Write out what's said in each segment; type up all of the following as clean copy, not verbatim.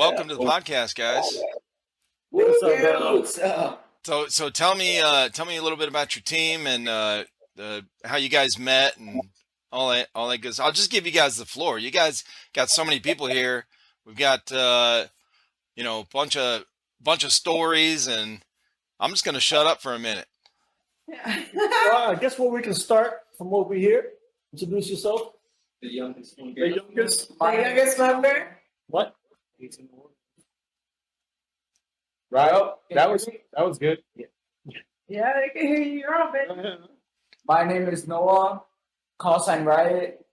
welcome to the podcast, guys. What's up? So tell me a little bit about your team and how you guys met and all that good stuff. I'll just give you guys the floor. You guys got so many people here. We've got a bunch of stories, and I'm just gonna shut up for a minute. I guess we can start from over here. Introduce yourself. The youngest member. What? Right. Oh, that was good. Yeah, they can hear you. You're on, baby. My name is Noah, call sign Riot,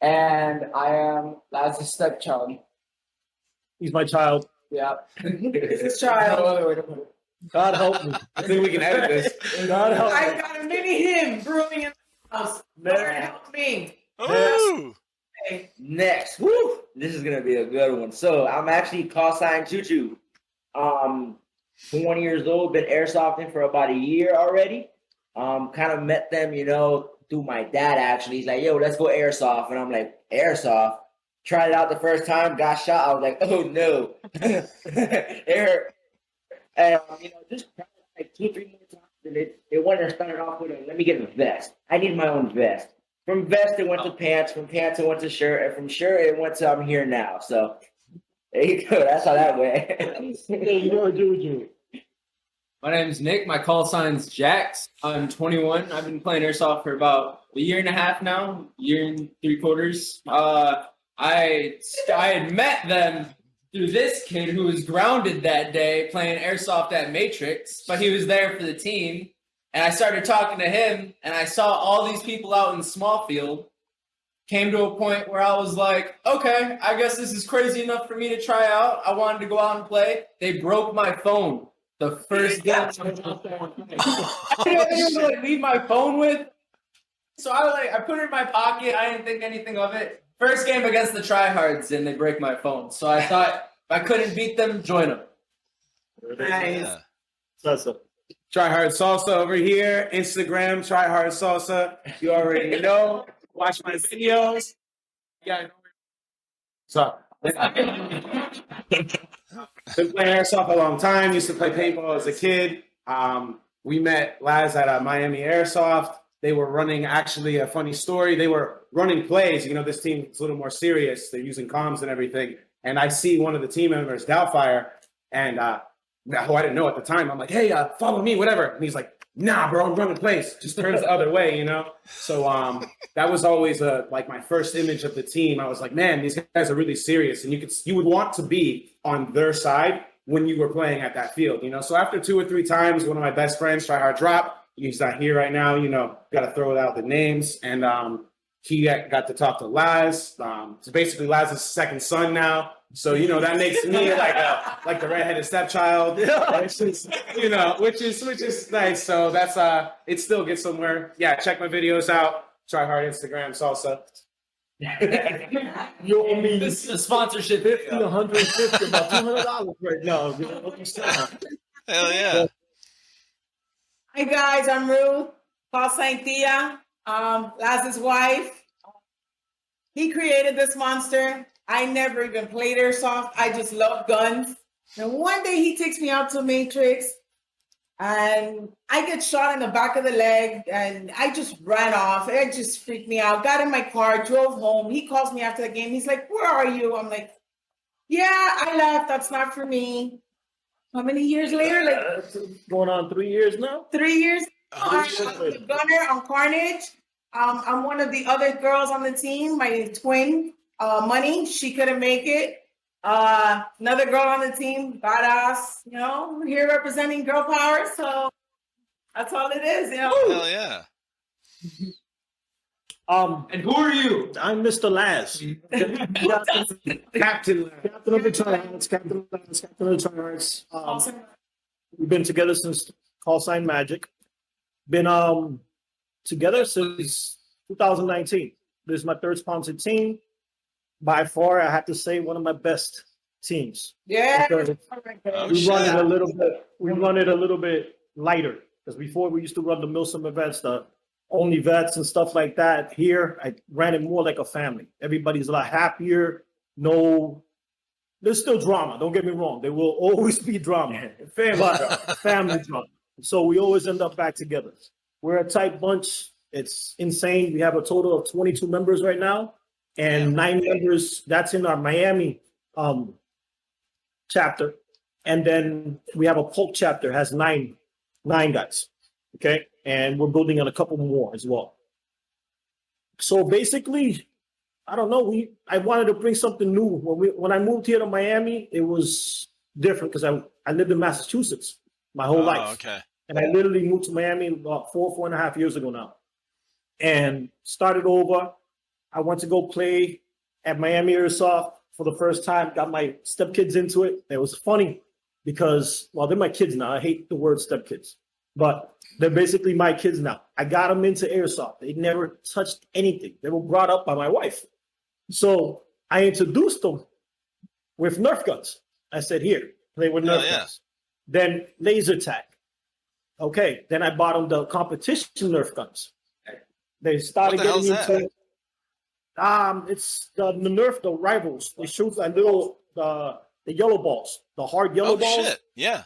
and I am Laz's stepchild. He's my child. Yeah. This is child. No other way to put it. God help me. I think we can edit this. God help me. I got a mini hymn brewing in the house. Lord help me. Ooh. Okay. Next, woo! This is gonna be a good one. So I'm actually call sign Choo Choo. 20 years old, been airsofting for about a year already. Kind of met them, through my dad actually. He's like, yo, let's go airsoft. And I'm like, airsoft? Tried it out the first time, got shot. I was like, oh no. It hurt. And just tried it like 2-3 more times. And it went and started off with let me get a vest. I need my own vest. From vest it went to pants, from pants it went to shirt, and from shirt it went to I'm here now. So there you go. That's how that went. There you go, Juju. My name's Nick. My call sign's Jax. I'm 21. I've been playing airsoft for about a year and a half now, year and 3/4. I had met them through this kid who was grounded that day playing airsoft at Matrix, but he was there for the team. And I started talking to him, and I saw all these people out in Smallfield. Came to a point where I was like, okay, I guess this is crazy enough for me to try out. I wanted to go out and play. They broke my phone the first game. I didn't know to leave my phone with. So I put it in my pocket. I didn't think anything of it. First game against the Tryhards, and they break my phone. So I thought if I couldn't beat them, join them. Nice. Salsa. Tryhards Salsa over here. Instagram, Tryhards Salsa. You already know. Watch my videos. Yeah. So, been playing airsoft a long time. Used to play paintball as a kid. We met Laz at Miami Airsoft. They were running, actually, a funny story. They were running plays. This team is a little more serious. They're using comms and everything. And I see one of the team members, Doubtfire, and who I didn't know at the time. I'm like, hey, follow me, whatever. And he's like, nah, bro, I'm running plays. Just turns the other way, So that was always like my first image of the team. I was like, man, these guys are really serious. And you would want to be on their side when you were playing at that field, So after 2 or 3 times, one of my best friends, Tryhard Drop, he's not here right now, got to throw out the names. And he got to talk to Laz. So basically Laz's second son now. So, that makes me like the redheaded stepchild, which is nice. So that's, it still gets somewhere. Yeah, check my videos out. Tryhard Instagram, Salsa. You owe me This is a sponsorship. 50, 150, about $200 right now. Hell yeah. Hi guys, I'm Ruth. Call sign Thea. Laz's wife. He created this monster. I never even played airsoft. I just love guns. And one day he takes me out to Matrix, and I get shot in the back of the leg, and I just ran off. It just freaked me out. Got in my car, drove home. He calls me after the game. He's like, where are you? I'm like, yeah, I left. That's not for me. How many years later? Like going on 3 years now? 3 years. I'm the gunner on Carnage. I'm one of the other girls on the team. My twin, Money, she couldn't make it. Another girl on the team, badass. We're here representing girl power. So that's all it is. Hell yeah. And who are you? I'm Mr. Laz. Captain Captain of the Tryhards. Captain of the Tryhards. We've been together since Call Sign Magic. Been together since 2019. This is my third sponsored team. By far, I have to say, one of my best teams. Yeah. Oh, We run shit. it a little bit. We run it a little bit lighter because before we used to run the Milsom events, the only vets and stuff like that. Here, I ran it more like a family. Everybody's a lot happier. No there's still drama. Don't get me wrong. There will always be drama. Family drama. So we always end up back together. We're a tight bunch. It's insane. We have a total of 22 members right now, and 9 members. That's in our Miami chapter, and then we have a Polk chapter. Has nine guys. Okay, and we're building on a couple more as well. So basically, I don't know. I wanted to bring something new. When I moved here to Miami, it was different because I lived in Massachusetts my whole life. Okay. And I literally moved to Miami about 4.5 years ago now. And started over. I went to go play at Miami Airsoft for the first time. Got my stepkids into it. It was funny because, well, they're my kids now. I hate the word stepkids, but they're basically my kids now. I got them into Airsoft. They never touched anything. They were brought up by my wife. So I introduced them with Nerf guns. I said, here, play with Nerf guns. Then laser tag. Okay, then I bought them the competition Nerf guns. They started getting into it. It's the Nerf, the rivals. They shoot like little the yellow balls, the hard yellow balls. Shit. Yeah.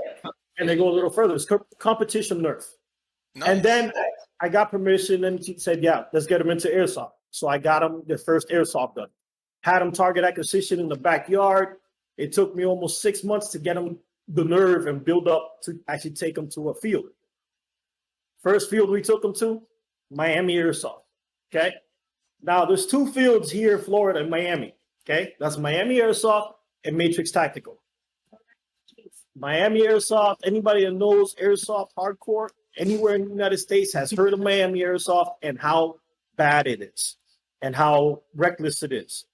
And they go a little further. It's competition Nerf. Nice. And then I got permission, and she said, yeah, let's get them into Airsoft. So I got them their first Airsoft gun. Had them target acquisition in the backyard. It took me almost 6 months to get them the nerve and build up to actually take them to a field. First field we took them to, Miami Airsoft. Okay. Now there's 2 fields here in Florida and Miami. Okay. That's Miami Airsoft and Matrix Tactical. Miami Airsoft, anybody that knows Airsoft hardcore anywhere in the United States has heard of Miami Airsoft and how bad it is and how reckless it is.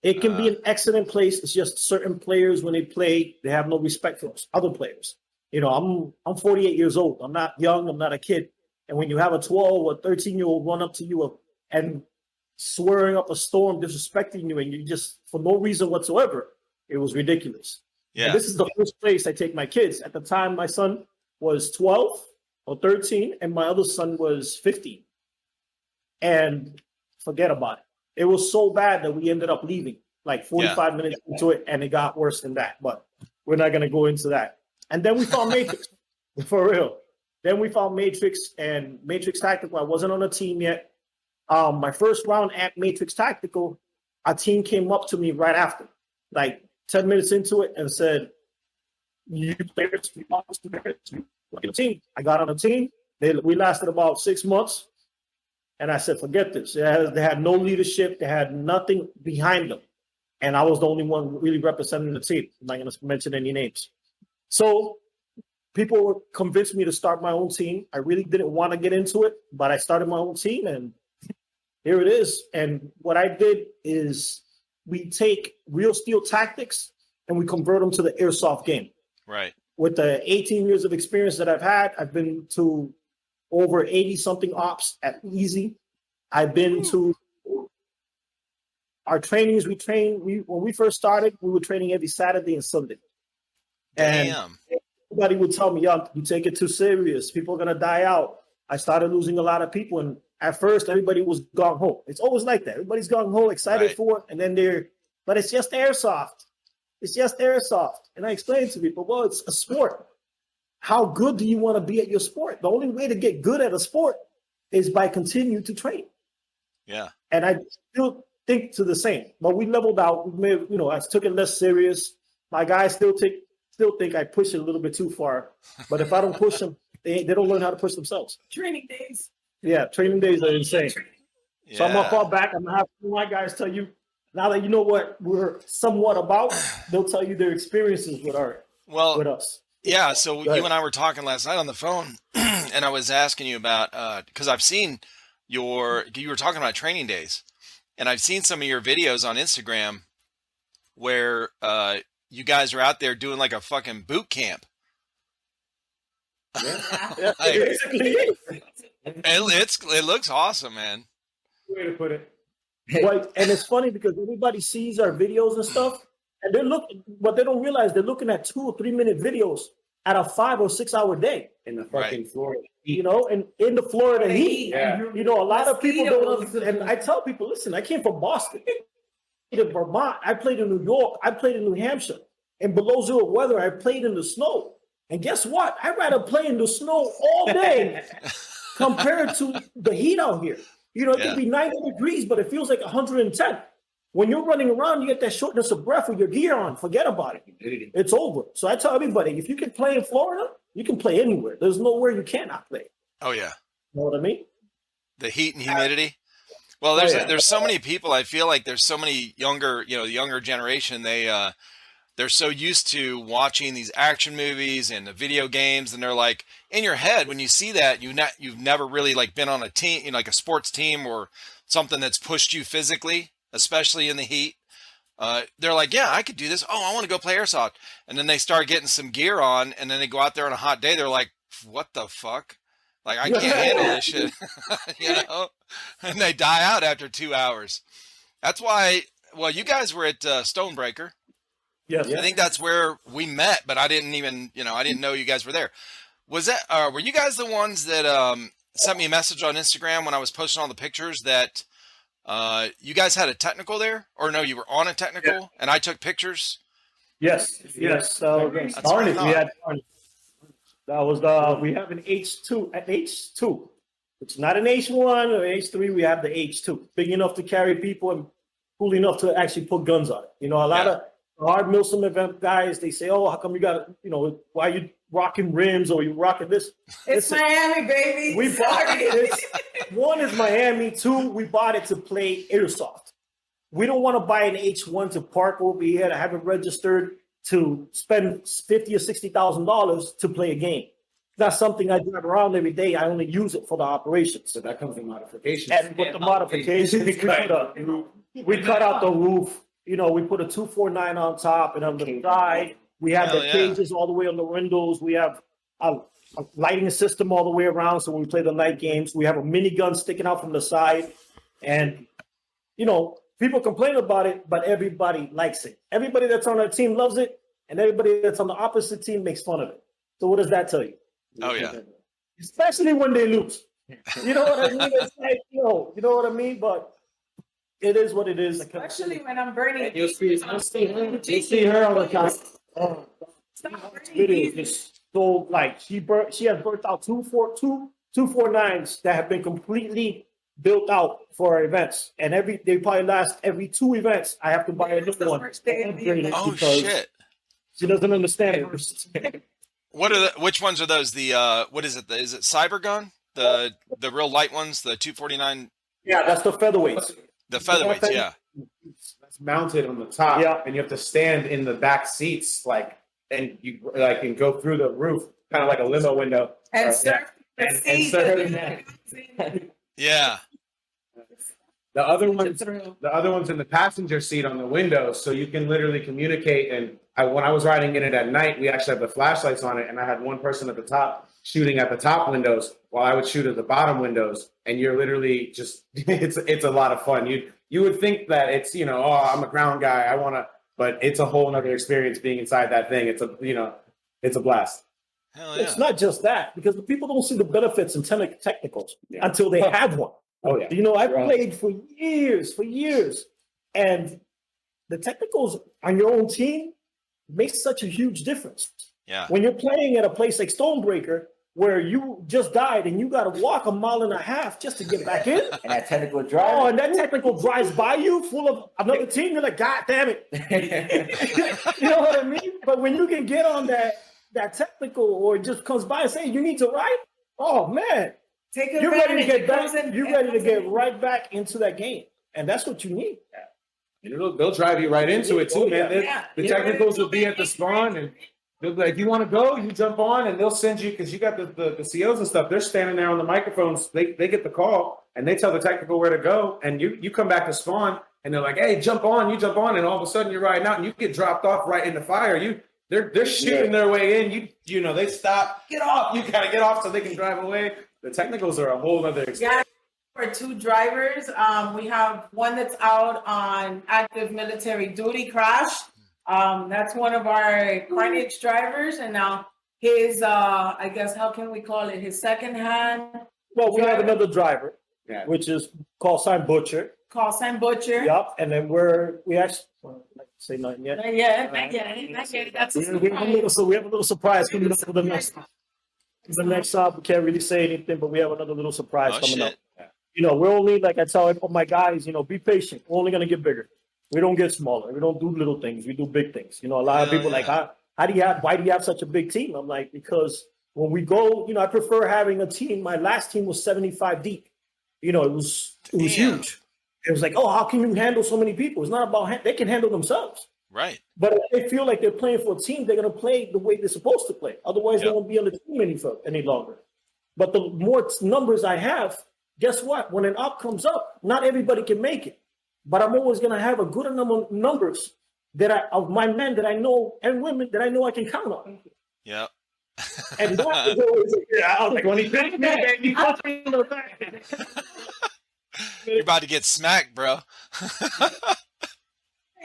It can be an excellent place. It's just certain players, when they play, they have no respect for us, other players. You know, I'm 48 years old. I'm not young. I'm not a kid. And when you have a 12 or 13-year-old run up to you and swearing up a storm, disrespecting you, and you just, for no reason whatsoever, it was ridiculous. Yeah. And this is the first place I take my kids. At the time, my son was 12 or 13, and my other son was 15. And forget about it. It was so bad that we ended up leaving like 45 minutes into it, and it got worse than that. But we're not going to go into that. And then we found Matrix, for real. Then we found Matrix and Matrix Tactical. I wasn't on a team yet. My first round at Matrix Tactical, a team came up to me right after, like 10 minutes into it, and said, "You players, team." I got on a team. We lasted about 6 months. And I said, forget this. They had no leadership. They had nothing behind them. And I was the only one really representing the team. I'm not going to mention any names. So people convinced me to start my own team. I really didn't want to get into it, but I started my own team, and here it is. And what I did is we take real steel tactics and we convert them to the airsoft game. Right. With the 18 years of experience that I've had, I've been to over 80 something ops at Easy. I've been to our trainings. When we first started, we were training every Saturday and Sunday. And Damn. everybody would tell me, "Yo, you take it too serious. People are gonna die out." I started losing a lot of people, and at first everybody was gung ho. It's always like that. Everybody's gung ho, excited for it, and then but it's just airsoft. It's just airsoft. And I explained to people, well, it's a sport. How good do you want to be at your sport? The only way to get good at a sport is by continuing to train. Yeah. And I still think to the same, but we leveled out. We made, I took it less serious. My guys still think I push it a little bit too far. But if I don't push them, they don't learn how to push themselves. Training days. Yeah, training days are insane. Yeah. So I'm gonna fall back. I'm gonna have my guys tell you, now that you know what we're somewhat about, they'll tell you their experiences with us. Yeah, so you and I were talking last night on the phone, and I was asking you about because I've seen you were talking about training days, and I've seen some of your videos on Instagram where you guys are out there doing like a fucking boot camp. Yeah, basically. It looks awesome, man. Way to put it. And it's funny because everybody sees our videos and stuff, and what they don't realize, they're looking at 2 or 3 minute videos at a 5 or 6 hour day in the fucking Florida. And in the Florida heat. Yeah. A lot of people don't understand. And I tell people, listen, I came from Boston. In Vermont, I played in New York, I played in New Hampshire. and below zero weather, I played in the snow. And guess what? I'd rather play in the snow all day compared to the heat out here. You know, it Yeah. could be 90 degrees, but it feels like 110. When you're running around, you get that shortness of breath with your gear on. Forget about it. It's over. So I tell everybody, if you can play in Florida, you can play anywhere. There's nowhere you cannot play. Oh yeah. You know what I mean? The heat and humidity. Well, there's so many people. I feel like there's so many younger, the younger generation. They're so used to watching these action movies and the video games, and they're like, in your head when you see that, you've never really like been on a team, like a sports team or something that's pushed you physically, especially in the heat. They're like, yeah, I could do this. Oh, I want to go play airsoft. And then they start getting some gear on, and then they go out there on a hot day. They're like, what the fuck? Like, I can't handle this shit, and they die out after 2 hours. That's why, well, you guys were at Stonebreaker. Yes. I think that's where we met, but I didn't even, I didn't know you guys were there. Was that, were you guys the ones that sent me a message on Instagram when I was posting all the pictures that you guys had a technical there? Or no, you were on a technical and I took pictures? Yes. So That's what I Harness, we thought. had Harness. That was we have an H2 at H2. It's not an H1 or H3. We have the H2, big enough to carry people and cool enough to actually put guns on it. You know, a lot of hard Milsom event guys, they say, oh, how come you got, why you rocking rims or you rocking this? It's Listen, Miami, baby. we bought it. One is Miami. Two, we bought it to play airsoft. We don't want to buy an H1 to park over here to have it registered to spend $50,000 or $60,000 to play a game. It's not something I drive around every day. I only use it for the operations. So that comes with modifications. And with the modifications, we cut out the roof. We put a 249 on top and on the side. We have Hell the yeah. cages all the way on the windows. We have a lighting system all the way around. So when we play the night games, we have a minigun sticking out from the side. And, people complain about it, but everybody likes it. Everybody that's on our team loves it. And everybody that's on the opposite team makes fun of it. So what does that tell you? Oh yeah. Especially when they lose. You know what I mean? It's like, you know what I mean? But it is what it is. Especially when I'm burning. You'll see her on the top. It is just so like she has burnt out 249s that have been completely built out for our events, and they probably last every 2 events. I have to buy a new one. Oh Because shit. she doesn't understand it. Which ones are those? The what is it? Is it Cybergun? The real light ones, the 249, Yeah, that's the featherweights. the featherweights, yeah. That's mounted on the top, Yeah. and you have to stand in the back seats, and you can go through the roof, kind of like a limo window. And surf the And sea. surf. Yeah. The other ones in the passenger seat on the window, so you can literally communicate. And when I was riding in it at night, we actually have the flashlights on it, and I had one person at the top shooting at the top windows while I would shoot at the bottom windows. And you're literally just it's a lot of fun. You would think that it's I'm a ground guy, but it's a whole nother experience being inside that thing. It's a blast. Hell yeah. It's not just that, because the people don't see the benefits in technicals until they have one. Oh yeah. I played for years, and the technicals on your own team makes such a huge difference. Yeah. When you're playing at a place like Stonebreaker, where you just died and you got to walk 1.5 miles just to get back in. And that technical Oh, drive. and that technical drives by you full of another team. You're like, God damn it. You know what I mean? But when you can get on that technical, or it just comes by and say, you need to ride. Oh man, Take you're ready to advantage. get It back. comes in- You're ready to get right back into that game. And that's what you need. They'll drive you right into it too, man. Yeah. The technicals will be at the spawn, and they'll be like, "You want to go?" You jump on, and they'll send you, because you got the COs and stuff. They're standing there on the microphones. They get the call, and they tell the technical where to go. And you come back to spawn, and they're like, "Hey, jump on!" You jump on, and all of a sudden you're riding out, and you get dropped off right in the fire. They're shooting their way in. They stop. Get off! You gotta get off so they can drive away. The technicals are a whole other experience. Yeah, for 2 drivers. We have one that's out on active military duty crash. That's one of our Carnage drivers, and now his I guess, how can we call it, his second hand Well, we have another driver, which is call sign Butcher. call sign Butcher. Yup. And then we actually, Say nothing yet. Not yet, not yet, not yet. That's a We have a little, surprise. so we have a little surprise coming up for the next. The next we can't really say anything, but we have another little surprise Oh, coming shit. up. You know, we're only like I tell my guys, you know, be patient. We're only gonna get bigger. We don't get smaller. We don't do little things. We do big things. You know, a lot of Hell people like, yeah. why do you have such a big team? I'm like, because when we go, you know, I prefer having a team. My last team was 75 deep. You know, it was Damn. huge. It was like, oh, how can you handle so many people? It's not about they can handle themselves. Right. But if they feel like they're playing for a team, they're going to play the way they're supposed to play. Otherwise, they Yep. won't be on the team any longer. But the more numbers I have, guess what? When an op comes up, not everybody can make it. But I'm always going to have a good number of numbers of my men that I know and women that I know I can count on. Yep. And that is always, I was like, when he picked me, baby, You're about to get smacked, bro.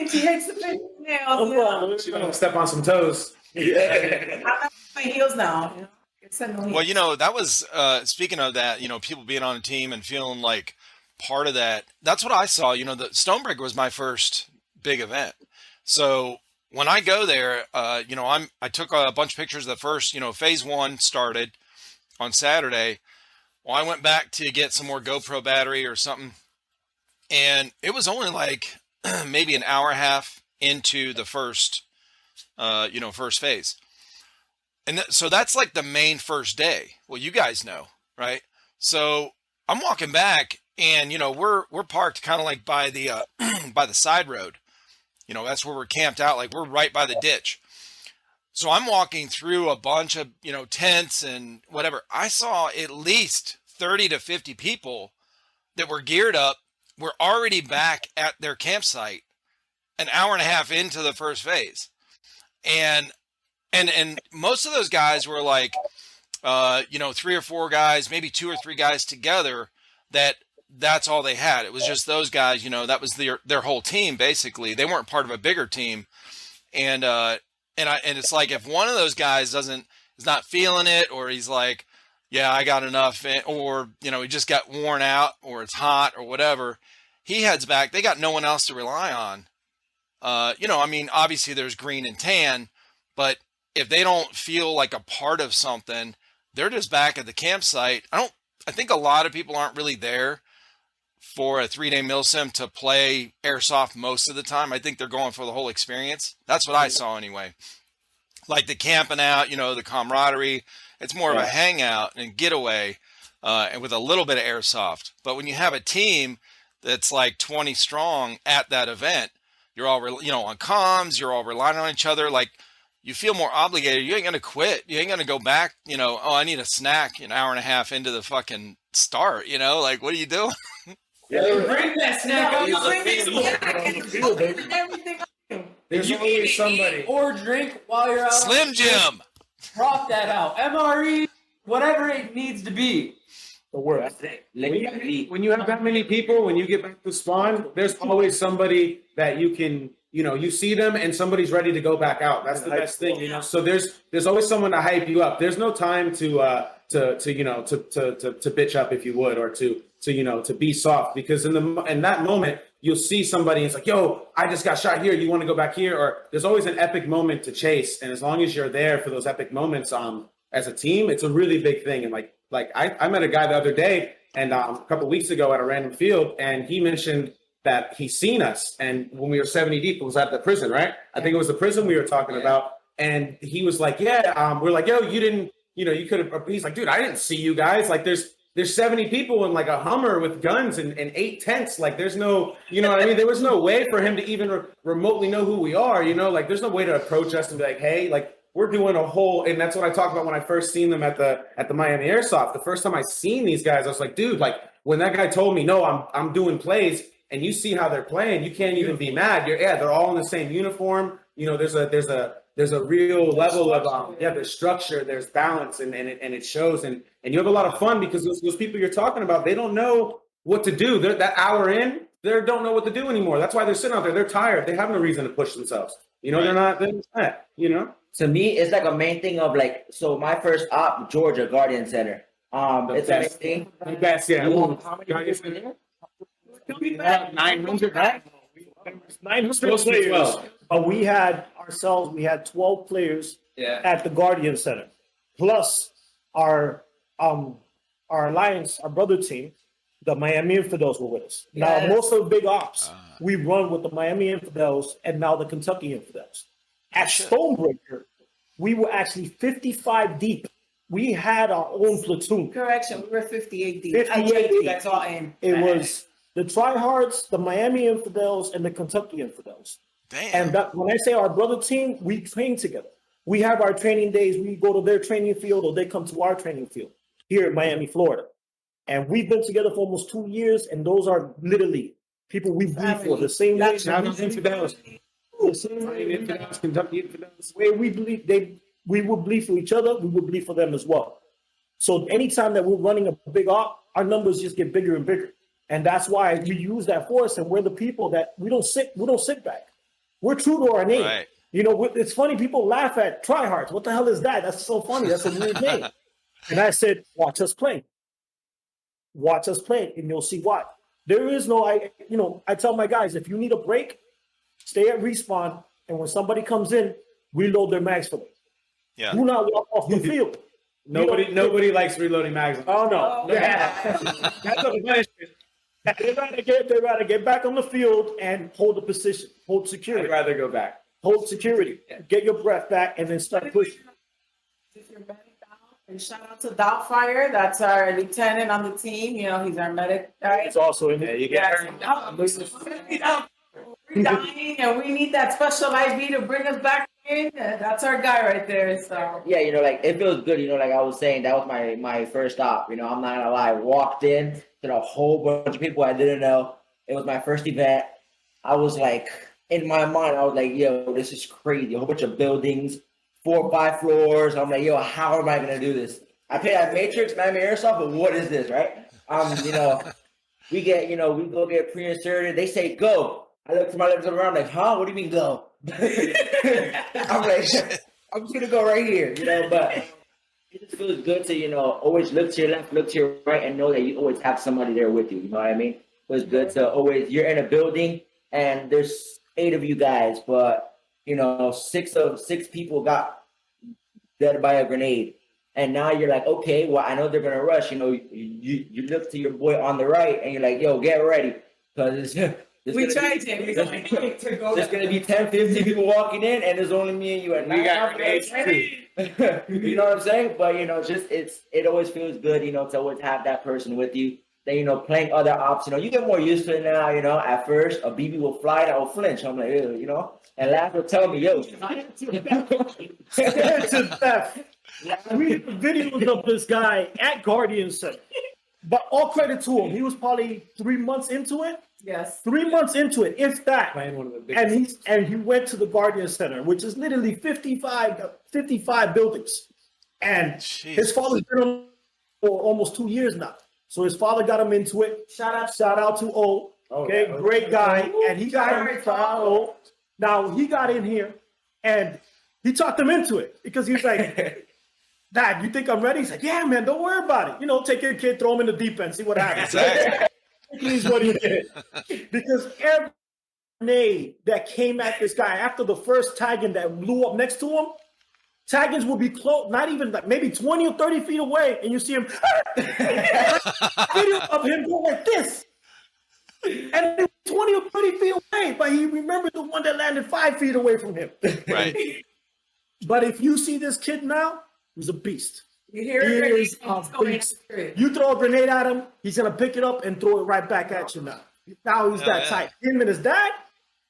She hates the big nails. She's gonna step on some toes. I'm not my heels now. You know? It's a no Well, you know, that was speaking of that, you know, people being on a team and feeling like part of that. That's what I saw. You know, the Stonebreaker was my first big event. So when I go there, you know, I took a bunch of pictures of the first, you know, phase 1 started on Saturday. Well, I went back to get some more GoPro battery or something, and it was only like maybe an hour and a half into the first, you know, first phase. And so that's like the main first day. Well, you guys know, right? So I'm walking back, and you know we're parked kind of like by the by the side road. You know, that's where we're camped out. Like we're right by the ditch. So I'm walking through a bunch of, you know, tents and whatever. I saw at least 30 to 50 people that were geared up, were already back at their campsite an hour and a half into the first phase. And most of those guys were like, you know, 3 or 4 guys, maybe 2 or 3 guys together that's all they had. It was just those guys, you know, that was their whole team. Basically, they weren't part of a bigger team. And it's like, if one of those guys is not feeling it, or he's like, yeah, I got enough, or, you know, he just got worn out, or it's hot or whatever, he heads back. They got no one else to rely on. You know, I mean, obviously there's green and tan, but if they don't feel like a part of something, they're just back at the campsite. I think a lot of people aren't really there for a 3-day milsim to play airsoft most of the time. I think they're going for the whole experience. That's what I saw anyway. Like the camping out, you know, the camaraderie. It's more of a hangout and getaway, and with a little bit of airsoft. But when you have a team that's like 20 strong at that event, you're all, you know, on comms, you're all relying on each other. Like, you feel more obligated. You ain't going to quit. You ain't going to go back, you know, oh, I need a snack an hour and a half into the fucking start, you know, like, what are you doing? Yeah, Bring that snack No, up you to the bring face. this everything. there's You always can somebody. eat or drink while you're out. Slim Jim. Drop that out. MRE, whatever it needs to be. The word. When you have that many people, when you get back to spawn, there's always somebody that you can, you know, you see them and somebody's ready to go back out. That's the best thing, you know. So there's always someone to hype you up. There's no time to you know to bitch up, if you would, or to you know to be soft, because in that moment you'll see somebody and it's like, yo, I just got shot here. You want to go back here? Or there's always an epic moment to chase, and as long as you're there for those epic moments, as a team, it's a really big thing. And like I met a guy the other day, and a couple weeks ago at a random field, and he mentioned that he's seen us, and when we were 70 deep, it was at the prison, right? I think it was the prison we were talking about, and he was like, yeah, we're like, yo, you didn't, you know, you could have. He's like, dude, I didn't see you guys. Like, there's 70 people in like a Hummer with guns and 8 tents. Like, there's no, you know what I mean? There was no way for him to even remotely know who we are, you know? Like, there's no way to approach us and be like, hey, like, we're doing a whole, and that's what I talked about when I first seen them at the Miami Airsoft. The first time I seen these guys, I was like, dude, like, when that guy told me, no, I'm doing plays, and you see how they're playing, you can't even be mad. They're all in the same uniform. You know, there's a real level of there's structure, there's balance, and it shows, and you have a lot of fun, because those people you're talking about, they don't know what to do. They're that hour in, they don't know what to do anymore. That's why they're sitting out there. They're tired. They have no reason to push themselves. You know, Right. they're not, you know. To me, it's like a main thing of like, so my first op, Georgia Guardian Center. It's a main best. thing. The best, yeah. You know how many Guardian people in there? 900, 900 Close to 12. But we had 12 players Yeah. at the Guardian Center, plus our alliance, our brother team, the Miami Infidels were with us. Now, Yes. most of the big ops we run with the Miami Infidels and now the Kentucky Infidels. At Shit. Stonebreaker, we were actually 55 deep. We had our own platoon. Correction, we were 58 deep. 58 I checked you deep. guys all in. It was the Tryhards, the Miami Infidels, and the Kentucky Infidels. Damn. And that, when I say our brother team, we train together. We have our training days. We go to their training field or they come to our training field here in Miami, Florida. And we've been together for almost 2 years. And those are literally people we bleed for the same way. Shout out Infidels. The same Miami Infidels, Kentucky Infidels. way we believe we would bleed for each other, we would bleed for them as well. So anytime that we're running a big op, our numbers just get bigger and bigger. And that's why we use that force, and we're the people that we don't sit back. We're true to our name. Right. You know, it's funny, people laugh at Tryhards. What the hell is that? That's so funny. That's a weird name. And I said, watch us play. Watch us play, and you'll see why. There is no, I tell my guys, if you need a break, stay at respawn, and when somebody comes in, reload their mags for them. Yeah. Do not walk off the field. Nobody likes reloading magazines. Oh no. Oh, yeah. That's a punishment. They'd rather get back on the field and hold the position, hold I'd security, rather go back. hold security, get your breath back, and then start pushing. If you're medic down, and shout out to Doubtfire, that's our lieutenant on the team. You know, he's our medic, right? It's also in Yeah, it. you get Yes. hurt. We're dying, and we need that special IV to bring us back in. That's our guy right there. So Yeah, you know, like it feels good. You know, like I was saying, that was my first stop. You know, I'm not gonna lie. Walked in to a whole bunch of people I didn't know. It was my first event. I was like, in my mind, I was like, yo, this is crazy. A whole bunch of buildings, 4 or 5 floors. I'm like, yo, how am I gonna do this? I played at Matrix, Miami Airsoft, but what is this, right? You know, we go get pre-inserted. They say go. I look to my left around like, huh? What do you mean go? I'm like, I'm just gonna go right here, you know. But it just feels good to, you know, always look to your left, look to your right, and know that you always have somebody there with you. You know what I mean? It was good to always. You're in a building and there's 8 of you guys, but you know, 6 people got dead by a grenade. And now you're like, okay, well, I know they're gonna rush. You know, you look to your boy on the right, and you're like, yo, get ready, because we tried to. There's gonna be 10, 15 people walking in, and there's only me and you. And We got grenades too. You know what I'm saying? But you know, it always feels good, you know, to always have that person with you. Then, you know, playing other ops, you know, you get more used to it now. You know, at first a BB will fly and I will flinch. I'm like, ew, you know, and Laugh will tell me, yo, To death. We have videos of this guy at Guardian Center. But all credit to him. He was probably 3 months into it. Yes. 3 months into it, if that. Playing one of the biggest. And he went to the Guardian Center, which is literally 55 buildings. And his father's been on for almost 2 years now. So his father got him into it. Shout out to O. Okay, yeah. great guy. And he got him to O. Now he got in here and he talked him into it because he was like, Dad, you think I'm ready? He's like, yeah, man, don't worry about it. You know, take your kid, throw him in the deep end, see what happens. Exactly. Is what he did. Because every grenade that came at this guy after the first tagging that blew up next to him, taggings will be close, not even like maybe 20 or 30 feet away, and you see him video of him going like this. And it was 20 or 30 feet away, but he remembered the one that landed 5 feet away from him. Right. But if you see this kid now, he's a beast. You hear He it? is a beast. You throw a grenade at him, he's gonna pick it up and throw it right back at you now. Now he's that yeah. tight. Him and his dad,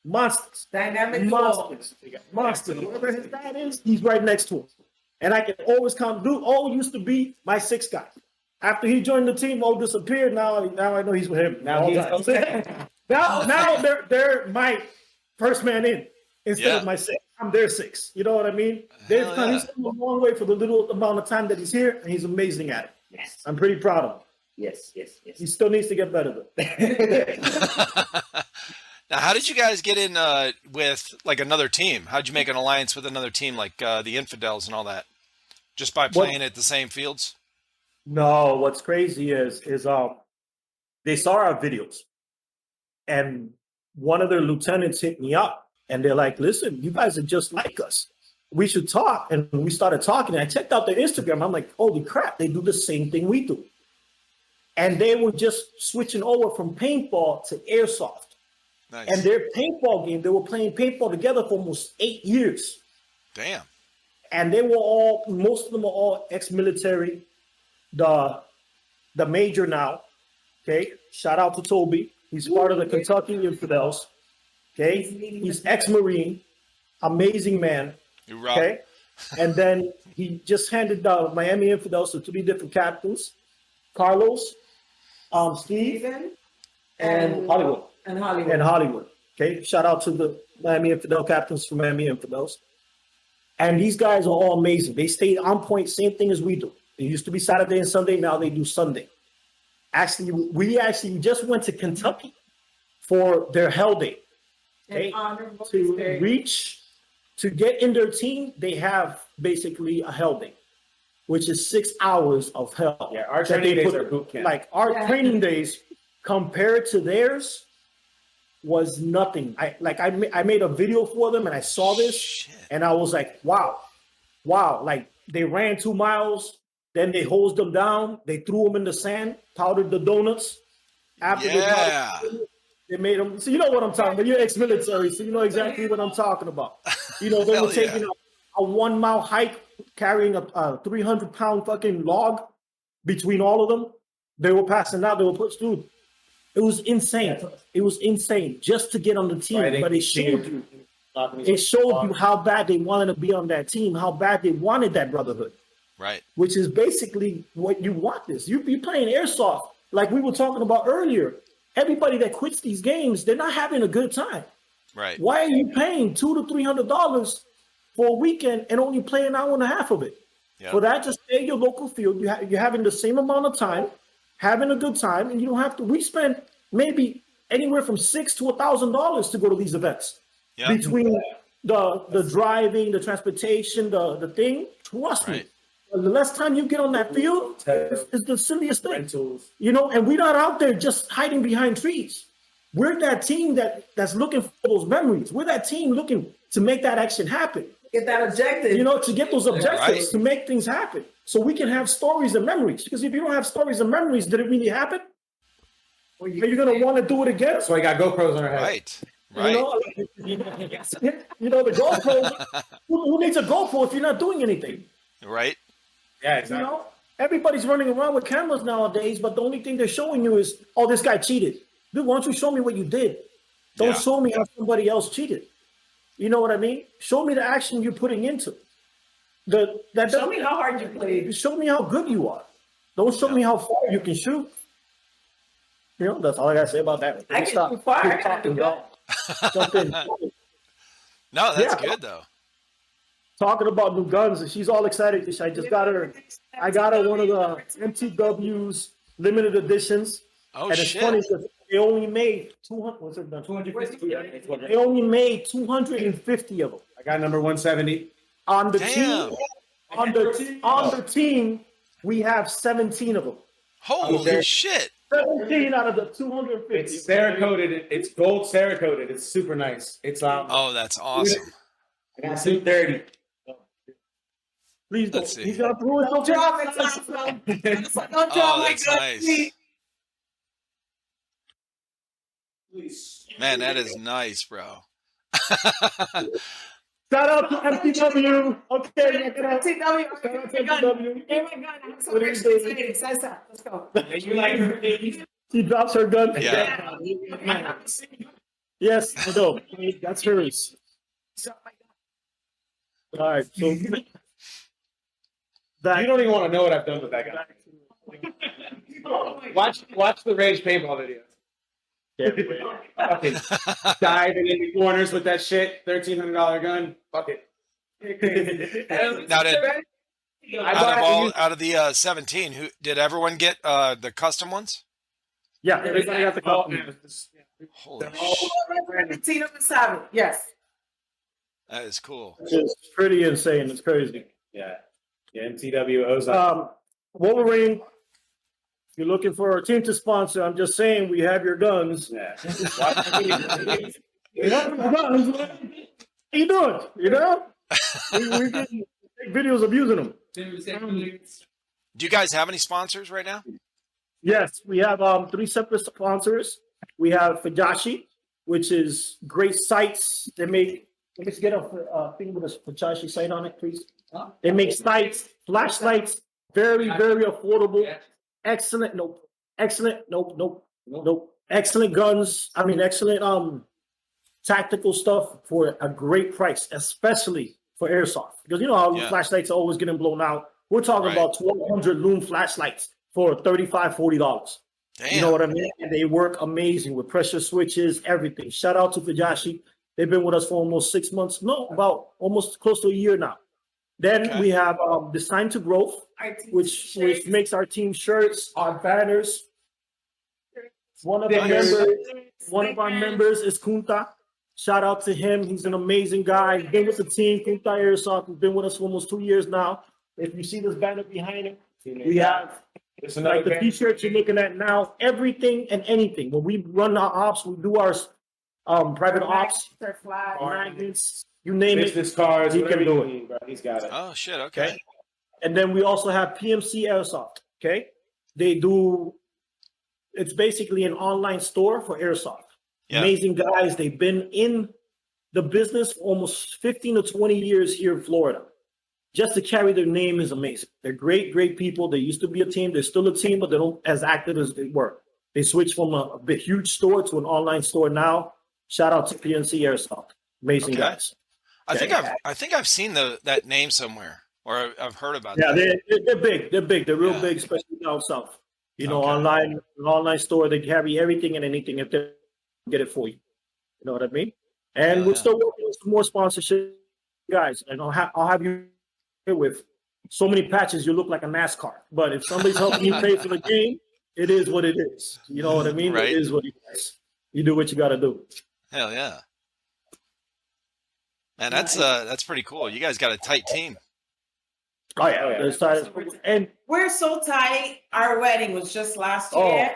monsters. Dynamic Monsters. Monsters. Wherever his dad is, he's right next to him. And I can always count. Dude, O used to be my 6th guy. After he joined the team, O disappeared. Now I know he's with him. Now he's now they're my first man in instead Yeah. of my 6th. I'm their 6th. You know what I mean? He's come a long way for the little amount of time that he's here, and he's amazing at it. yes, I'm pretty proud of him. yes. He still needs to get better though. Now, how did you guys get in with like another team? How'd you make an alliance with another team like the Infidels and all that? Just by playing at the same fields? No, what's crazy is they saw our videos, and one of their lieutenants hit me up And they're like, listen, you guys are just like us. We should talk. And we started talking. And I checked out their Instagram. I'm like, holy crap, they do the same thing we do. And they were just switching over from paintball to airsoft. Nice. And their paintball game, they were playing paintball together for almost 8 years. Damn. And they were all, most of them are all ex-military. The major now, okay? Shout out to Toby. He's part of the Kentucky Infidels. Okay, he's ex-Marine, amazing man. You rock. Okay, and then he just handed the Miami Infidels to 3 different captains: Carlos, Steve, and Hollywood. And Hollywood. And Hollywood. Okay, shout out to the Miami Infidel captains from Miami Infidels. And these guys are all amazing. They stayed on point, same thing as we do. It used to be Saturday and Sunday. Now they do Sunday. Actually, we just went to Kentucky for their Hell Day. Okay, to get in their team, they have basically a hell day, which is 6 hours of hell. Yeah, our that training they days put- are boot camp. Like our training days compared to theirs was nothing. I made a video for them and I saw this Shit. and I was like, wow. Like they ran 2 miles, then they hosed them down, they threw them in the sand, powdered the donuts. After Yeah. they made them. So you know what I'm talking about. You're ex-military, so you know exactly what I'm talking about. You know, they Hell were taking a 1 mile hike, carrying a 300-pound fucking log between all of them. They were passing out. They were put, dude. It was insane. It was insane just to get on the team. But it showed you. It showed you how bad they wanted to be on that team, how bad they wanted that brotherhood, Right. which is basically what you want. This you be playing airsoft like we were talking about earlier. Everybody that quits these games, they're not having a good time. Right. Why are you paying $200 to $300 for a weekend and only play an hour and a half of it? Yep. For that, just stay at your local field. You're having the same amount of time, having a good time, and you don't have to. We spend maybe anywhere from $600 to $1,000 to go to these events. Yep. Between the driving, the transportation, the thing. Trust me, Right. the less time you get on that field, it's the silliest thing. Rentals. You know, and we're not out there just hiding behind trees. We're that team that's looking for those memories. We're that team looking to make that action happen. Get that objective. You know, to get those objectives, Right. to make things happen. So we can have stories and memories. Because if you don't have stories and memories, did it really happen? Are you going to want to do it again? That's why I got GoPros on our head. Right. You Right. know, the GoPro, who needs a GoPro if you're not doing anything? Right. Yeah, You exactly. know, everybody's running around with cameras nowadays, but the only thing they're showing you is, oh, this guy cheated. Dude, why don't you show me what you did? Don't Yeah. show me how somebody else cheated. You know what I mean? Show me the action you're putting into. Show me how hard you played. Show me how good you are. Don't show me how far you can shoot. You know, that's all I gotta say about that. I can Stop. shoot far. Keep I gotta talking, do bro. Jump in. No, that's Yeah. good though. Talking about new guns, and she's all excited because I just got her. I got her one of the MTW's limited editions. Oh And it's shit. funny because they only made 200. What's it done? 250. They only made 250 of them I got number 170. on the Damn. team. On the team, we have 17 of them. Holy shit. 17 out of the 250. It's Cerakoted. It's gold Cerakoted. It's super nice. It's Oh, that's awesome. I got 230. Please don't. Let's see. He's gonna throw it. Don't drop it, Tom. Don't drop Oh, my that's gun, nice. please. Man, that is nice, bro. Shout out to MTW. Okay, check it out. TW, Shout out to give me my gun. MTW. Give me my gun. I'm so What are you excited. doing? Let's go. You like She drops her gun. Yeah. Yes, I know. That's hers. All right. So that You don't even want to know what I've done with that guy. Watch the Rage paintball video. Fucking diving in the corners with that shit. $1,300 gun. Fuck it. Now, I bought out of the 17, who did everyone get the custom ones? yeah, everybody got the call. Holy all- shit. Tina Massabi. Yes. That is cool. It's pretty insane. It's crazy. Yeah. MTW Ozone. Wolverine, if you're looking for a team to sponsor, I'm just saying we have your guns. Yeah. Yeah, how you doing? You know, we can take videos of using them. Do you guys have any sponsors right now? Yes, we have 3 separate sponsors. We have Fujashi, which is great sights. They make. Let me get a thing with a Fujashi sight on it, please. They make sights, flashlights, very affordable. Excellent. Nope. Excellent. Nope. Excellent guns. I mean, excellent tactical stuff for a great price, especially for airsoft. Because you know how flashlights are always getting blown out. We're talking about 1,200 lume flashlights for $35, $40. Damn. You know what I mean? And they work amazing with pressure switches, everything. Shout out to Fujashi. They've been with us for almost 6 months. No, about almost close to a year now. Then we have Design to Growth, which makes our team shirts, our banners. One of our members is Kunta. Shout out to him. He's an amazing guy. He's been with the team, Kunta Airsoft. He's been with us for almost 2 years now. If you see this banner behind him, we have like the t-shirts you're looking at now, everything and anything. When we run our ops, we do our private ops, magnets, you name it. Business cards, he whatever can do you it. need, bro. He's got it. Oh shit. Okay. And then we also have PMC Airsoft. Okay, it's basically an online store for airsoft. Yeah. Amazing guys. They've been in the business for almost 15 to 20 years here in Florida. Just to carry their name is amazing. They're great people. They used to be a team. They're still a team, but they don't as active as they were. They switched from a big, huge store to an online store now. Shout out to PNC Airsoft. Amazing guys. I think I've seen that name somewhere, or I've heard about. Yeah, that. they're big. They're big. They're real big, especially down south. You know, an online store. They carry everything and anything if they get it for you. You know what I mean? And we're still working with some more sponsorship, guys. And I'll have you here with so many patches. You look like a NASCAR. But if somebody's helping you pay for the game, it is what it is. You know what I mean? Right. It is what it is. You do what you got to do. Hell yeah. Man, that's pretty cool. You guys got a tight team. Oh yeah. And we're so tight. Our wedding was just last year.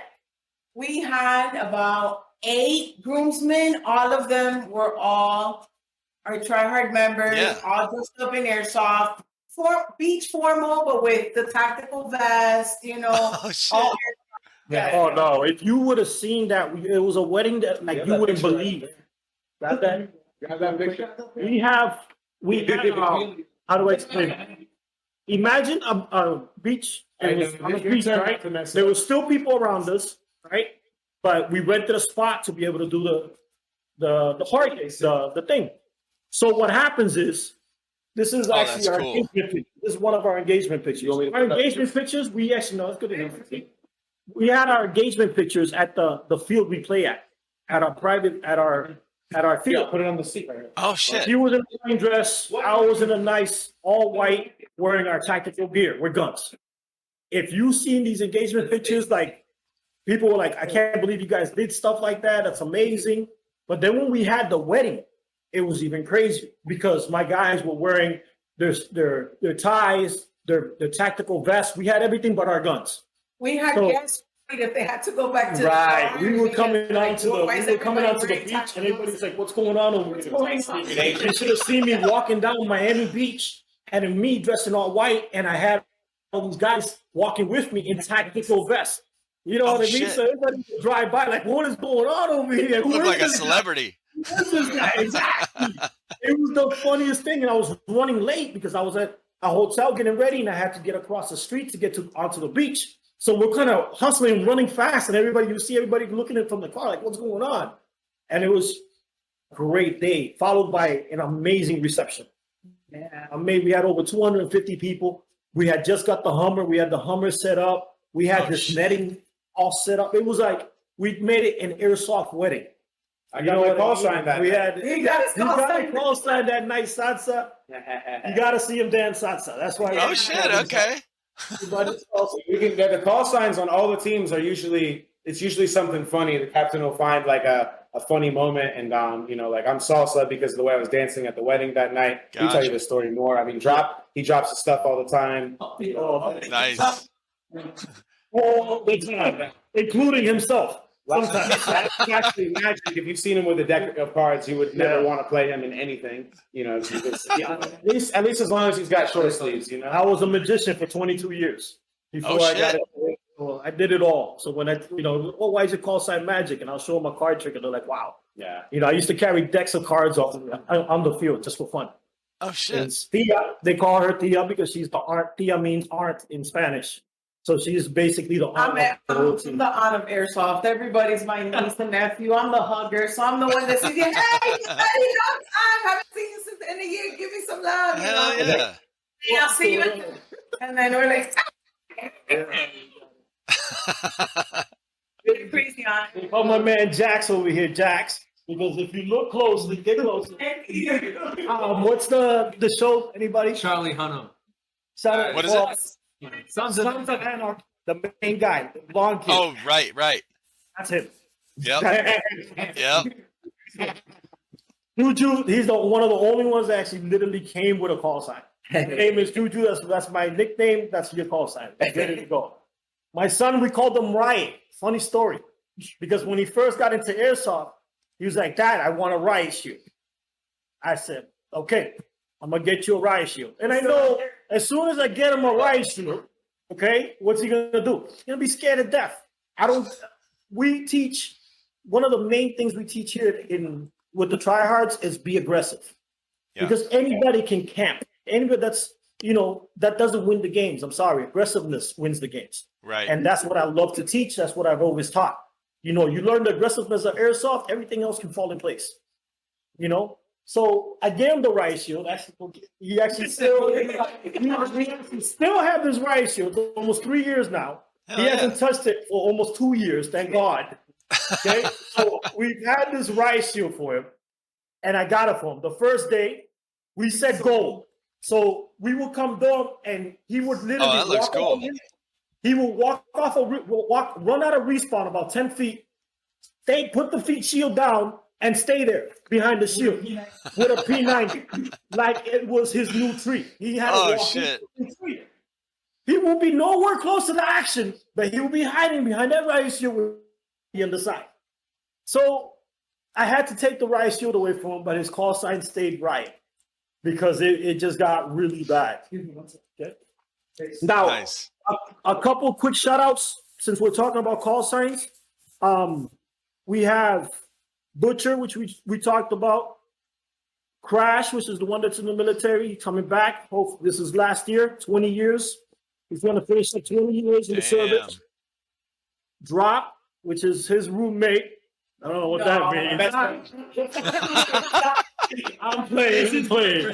We had about 8 groomsmen. All of them were all our Tryhard members, all dressed up in airsoft, for beach formal, but with the tactical vest, you know. Oh shit. Oh no! If you would have seen that, it was a wedding that you wouldn't believe. Got that? You have that picture? We had how do I explain it? Imagine a beach. It was on a beach, right? There were still people around us, right? But we rented a spot to be able to do the party, the thing. So what happens is, this is actually our engagement picture. This is one of our engagement pictures. Our engagement pictures, we actually know it's good enough. We had our engagement pictures at the field we play at our field. Put it on the seat right here. Oh shit. He was in a plain dress. I was in a nice all white, wearing our tactical gear with guns. If you seen these engagement pictures, like people were like, "I can't believe you guys did stuff like that. That's amazing." But then when we had the wedding, it was even crazier because my guys were wearing their ties, their tactical vests. We had everything but our guns. We had guests that they had to go back to right. the We were coming onto the beach, and everybody's like, "What's going on over here?" They should have seen me walking down Miami Beach, and me dressed in all white, and I had all these guys walking with me in tactical vests. You know what I mean? Shit. So everybody would drive by, like, "What is going on over here?" You look like a celebrity. Who's this guy? Exactly. It was the funniest thing, and I was running late because I was at a hotel getting ready, and I had to get across the street to get onto the beach. So we're kind of hustling, running fast, and you see everybody looking at it from the car, like, "What's going on?" And it was a great day, followed by an amazing reception. Yeah, we had over 250 people. We had just got the Hummer. We had the Hummer set up. We had this netting all set up. It was like we made it an airsoft wedding. I got my call sign that night. He got a call sign that night, salsa. You got to see him dance salsa. That's why. Oh shit! Okay. The call signs on all the teams are usually something funny. The captain will find like a funny moment, and like I'm salsa because of the way I was dancing at the wedding that night. Gotcha. He'll tell you the story more. I mean, he drops his stuff all the time. Nice. All the time, including himself. He's actually magic. If you've seen him with a deck of cards, you would never want to play him in anything. You know, because, at least as long as he's got short sleeves. You know, I was a magician for 22 years before Oh, I got shit. it. Well, I did it all. So when why is it called sign magic? And I'll show them a card trick, and they're like, wow. yeah. I used to carry decks of cards on the field just for fun. Oh shit. And Tia, they call her Tia because she's the aunt. Tia means aunt in Spanish. So she's basically the aunt. I'm the aunt of Airsoft. Everybody's my niece and nephew. I'm the hugger, so I'm the one that says, "Hey, buddy, long time. Haven't seen you since the end of the year. Give me some love." Hell yeah. Yeah, I'll see you. And then we're like, "You're crazy, aunt." Oh, my man Jax over here, Jax. Because if you look closely, get closer. What's the show? Anybody? Charlie Hunnam. What is it? Sons of Anarchy, the main guy, the blonde kid. Oh, right. That's him. Yep. Yep. Juju, he's one of the only ones that actually literally came with a call sign. His name is Juju. That's my nickname. That's your call sign. Ready to go. My son, we called him Riot. Funny story. Because when he first got into Airsoft, he was like, "Dad, I want a riot shield." I said, "Okay, I'm going to get you a riot shield." And I know as soon as I get him a riot shield, okay, what's he going to do? He's going to be scared to death. We teach, one of the main things we teach here with the Tryhards is be aggressive. Yeah. Because anybody can camp. Anybody that doesn't win the games. I'm sorry. Aggressiveness wins the games. Right. And that's what I love to teach. That's what I've always taught. You learn the aggressiveness of Airsoft, everything else can fall in place. So I gave him the riot shield. He actually still have his riot shield for almost 3 years now. Hell He yeah. hasn't touched it for almost 2 years, thank God. Okay, so we've had this riot shield for him, and I got it for him. The first day, we said go. So we would come down, and he would literally that looks cool. He will run out of respawn about 10 feet, put the feet shield down, and stay there behind the shield with a P90, like it was his new tree. He had Oh, to walk shit. into the tree. He will be nowhere close to the action, but he will be hiding behind that riot shield with on the side. So I had to take the riot shield away from him, but his call sign stayed right because it just got really bad. Okay. Now, Nice. a couple quick shout outs since we're talking about call signs. We have Butcher, which we talked about. Crash, which is the one that's in the military, coming back. Hopefully, this is last year, 20 years. He's going to finish like 20 years in the service. Drop, which is his roommate. I don't know what that means. I'm playing.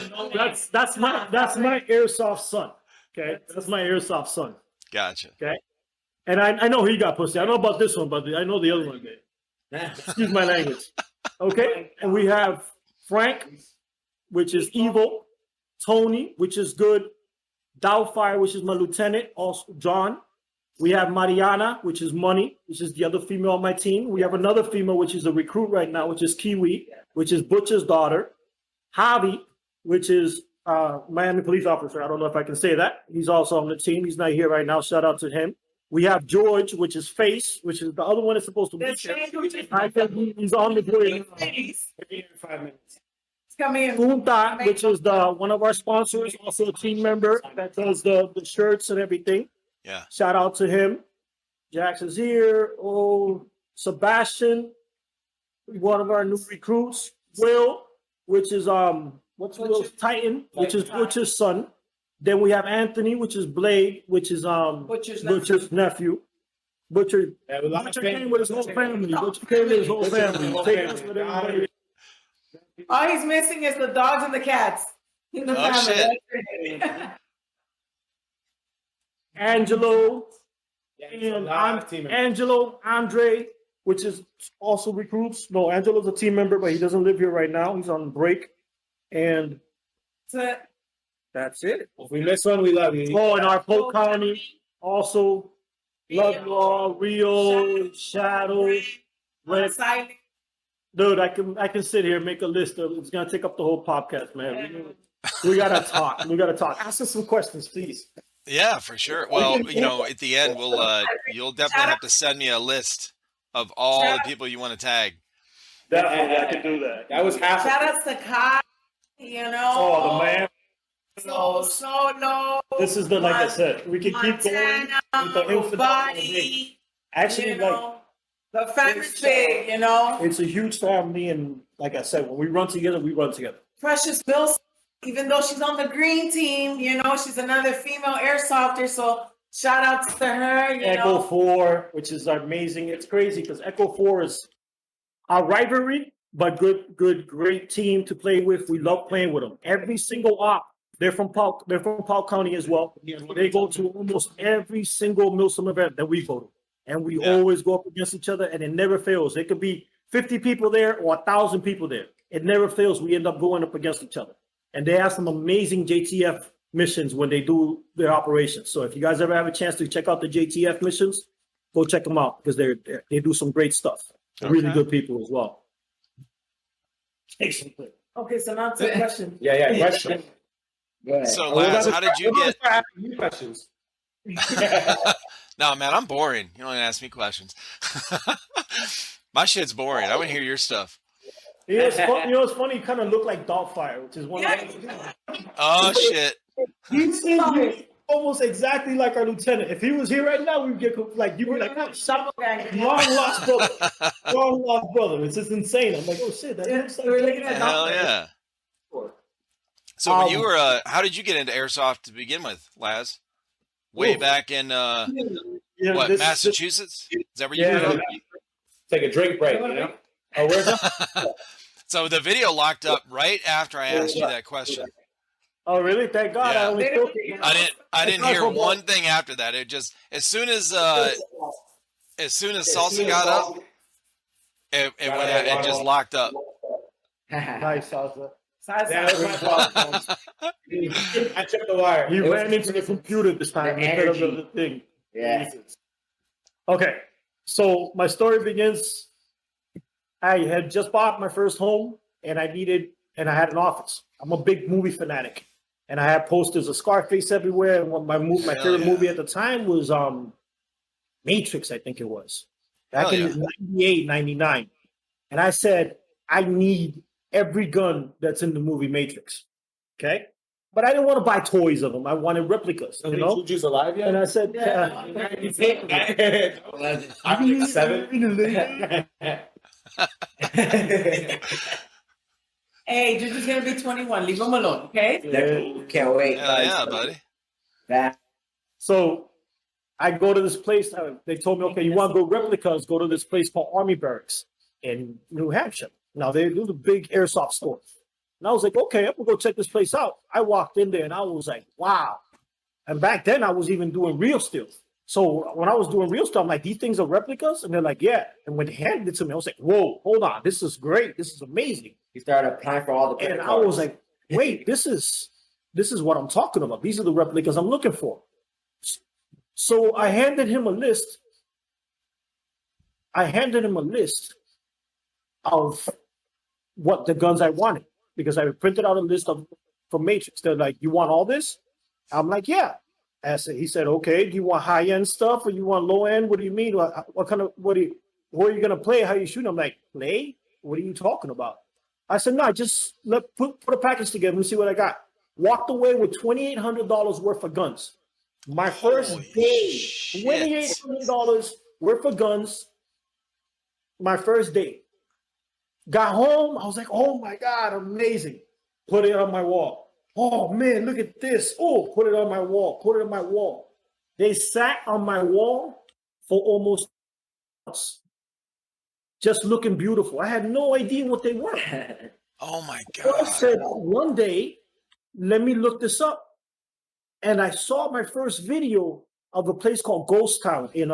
That's my Airsoft son. Okay, that's my Airsoft son. Gotcha. Okay, and I know he got pussy. I know about this one, but I know the other one did. Excuse my language. Okay, and we have Frank, which is evil. Tony, which is good. Doubtfire, which is my lieutenant. Also, John. We have Mariana, which is money, which is the other female on my team. We have another female, which is a recruit right now, which is Kiwi, which is Butcher's daughter. Javi, which is Miami police officer. I don't know if I can say that. He's also on the team. He's not here right now. Shout out to him. We have George, which is Face, which is the other one that's supposed to be here. I think he's on the way. 5 minutes. Coming in. Punta, which is one of our sponsors, also a team member that does the shirts and everything. Yeah. Shout out to him. Jackson's here. Oh, Sebastian, one of our new recruits. Will, which is what's Will's Titan, which is Butcher's son. Then we have Anthony, which is Blade, which is Butcher's nephew. Butcher came with his whole family. Butcher came with his whole family. With everybody. All he's missing is the dogs and the cats in the Oh, family. shit. Angelo, And Angelo, Andre, which is also recruits. No, Angelo's a team member, but he doesn't live here right now. He's on break. And that's it. if we miss one, we love you. Oh, and our Polk County also, Love Law, Rio, Shadow, Red. Silent. Dude, I can sit here and make a list of. It's gonna take up the whole podcast, man. We gotta talk. Ask us some questions, please. Yeah, for sure. Well, at the end, you'll definitely have to send me a list of all the people you want to tag. Definitely, I can do that. That was half. Shout out to Kai, you know. Oh, the man. So no. This is like I said, we can keep going with the Infidel. Body, Actually, you like, know, the family's big, you know. it's a huge family, and like I said, when we run together, we run together. Precious Bills, even though she's on the green team, you know, she's another female airsofter. So shout out to her. You Echo know, 4, which is amazing. It's crazy because Echo 4 is our rivalry, but great team to play with. We love playing with them. Every single op, they're from Polk County as well. They go to almost every single Milsom event that we go to, and we always go up against each other, and it never fails. There could be 50 people there or 1,000 people there. It never fails. We end up going up against each other, and they have some amazing JTF missions when they do their operations. So if you guys ever have a chance to check out the JTF missions, go check them out because they do some great stuff. They're really good people as well. Excellent. okay, so now to the question. Yeah, question. Go ahead. So, Laz, how did you get? Start asking you questions. No, man, I'm boring. You don't ask me questions. My shit's boring. I want to hear your stuff. You know, it's funny. You kind of look like Dogfire, which is one of Oh shit! He seems almost exactly like our lieutenant. If he was here right now, we'd get like you were like long lost brother. It's just insane. I'm like, oh shit, that looks like We're looking at Hell yeah! So when you were, how did you get into airsoft to begin with, Laz? Way back in what, Massachusetts? Is that where you grew up? Take a drink break, you know? Oh, where's that? So the video locked up right after I asked you that question. Oh really? Thank God. Yeah. I only spoke it. I didn't hear one thing after that. It just as soon as salsa got up, it just locked up. Nice salsa. Yeah, that was my fault. I tripped the wire. He ran into the computer this time instead of the thing. Yeah. Jesus. Okay, so my story begins. I had just bought my first home, and I had an office. I'm a big movie fanatic, and I had posters of Scarface everywhere. And my favorite movie at the time was Matrix, I think it was, back in 98, 99. And I said, I need every gun that's in the movie Matrix. Okay, but I didn't want to buy toys of them. I wanted replicas. You know, Juju's alive yet? and I said, I'm 7. Hey, Juju's gonna be 21. Leave him alone, okay? Can't wait. Hell yeah, buddy. That So I go to this place. They told me, okay, you want to go replicas? Go to this place called Army Barracks in New Hampshire. Now they do the big airsoft store. And I was like, okay, I'm gonna go check this place out. I walked in there and I was like, wow. And back then I was even doing real steel. So when I was doing real stuff, I'm like, these things are replicas? And they're like, yeah. And when they handed it to me, I was like, whoa, hold on. This is great. This is amazing. you started applying for all the And I was like, wait, this is what I'm talking about. These are the replicas I'm looking for. So I handed him a list. Of what the guns I wanted because I printed out a list from Matrix. They're like, you want all this? I'm like, yeah. He said, okay, do you want high end stuff or you want low end? What do you mean? What are you going to play? How are you shooting? I'm like, play? What are you talking about? I said, no, just put a package together and see what I got. Walked away with $2,800 worth of guns. My first day, $2,800 worth of guns. My first day. Got home, I was like, oh my God, amazing. Put it on my wall. Oh man, look at this. Oh, put it on my wall. They sat on my wall for almost months, just looking beautiful. I had no idea what they were. Oh my So I God. said, one day, let me look this up. And I saw my first video of a place called Ghost Town in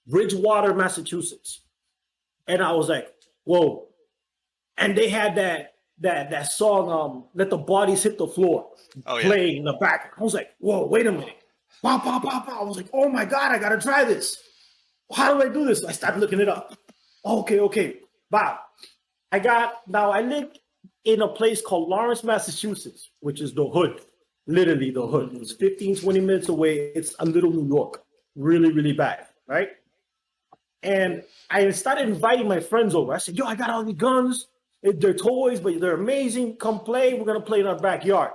Bridgewater, Massachusetts. And I was like, whoa. And they had that song, Let the Bodies Hit the Floor, playing in the back. I was like, whoa, wait a minute. Pow, pow, pow, pow. I was like, oh my God, I got to try this. How do I do this? I started looking it up. Okay. Wow. I lived in a place called Lawrence, Massachusetts, which is the hood, literally the hood. It's 15, 20 minutes away. It's a little New York, really, really bad, right? And I started inviting my friends over. I said, yo, I got all these guns. They're toys, but they're amazing. Come play. We're going to play in our backyard.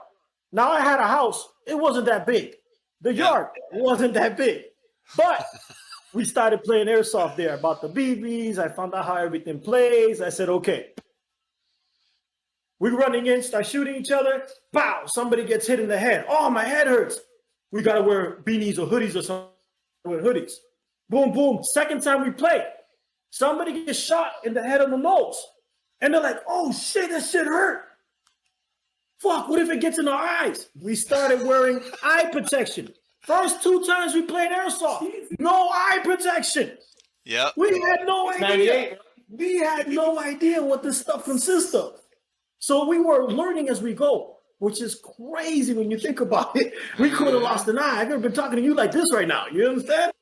Now I had a house. It wasn't that big. The yard wasn't that big. But we started playing airsoft there. I bought the BBs. I found out how everything plays. I said, okay. We're running in, start shooting each other. Bow, somebody gets hit in the head. Oh, my head hurts. We got to wear beanies or hoodies or something. Wear hoodies. Boom, boom. Second time we play, somebody gets shot in the head or the nose. And they're like, oh, shit, that shit hurt. Fuck, what if it gets in our eyes? We started wearing eye protection. First 2 times we played airsoft, no eye protection. Yep. We had no idea. 98. We had no idea what this stuff consists of. So we were learning as we go, which is crazy when you think about it. We could have lost an eye. I've never been talking to you like this right now. You understand?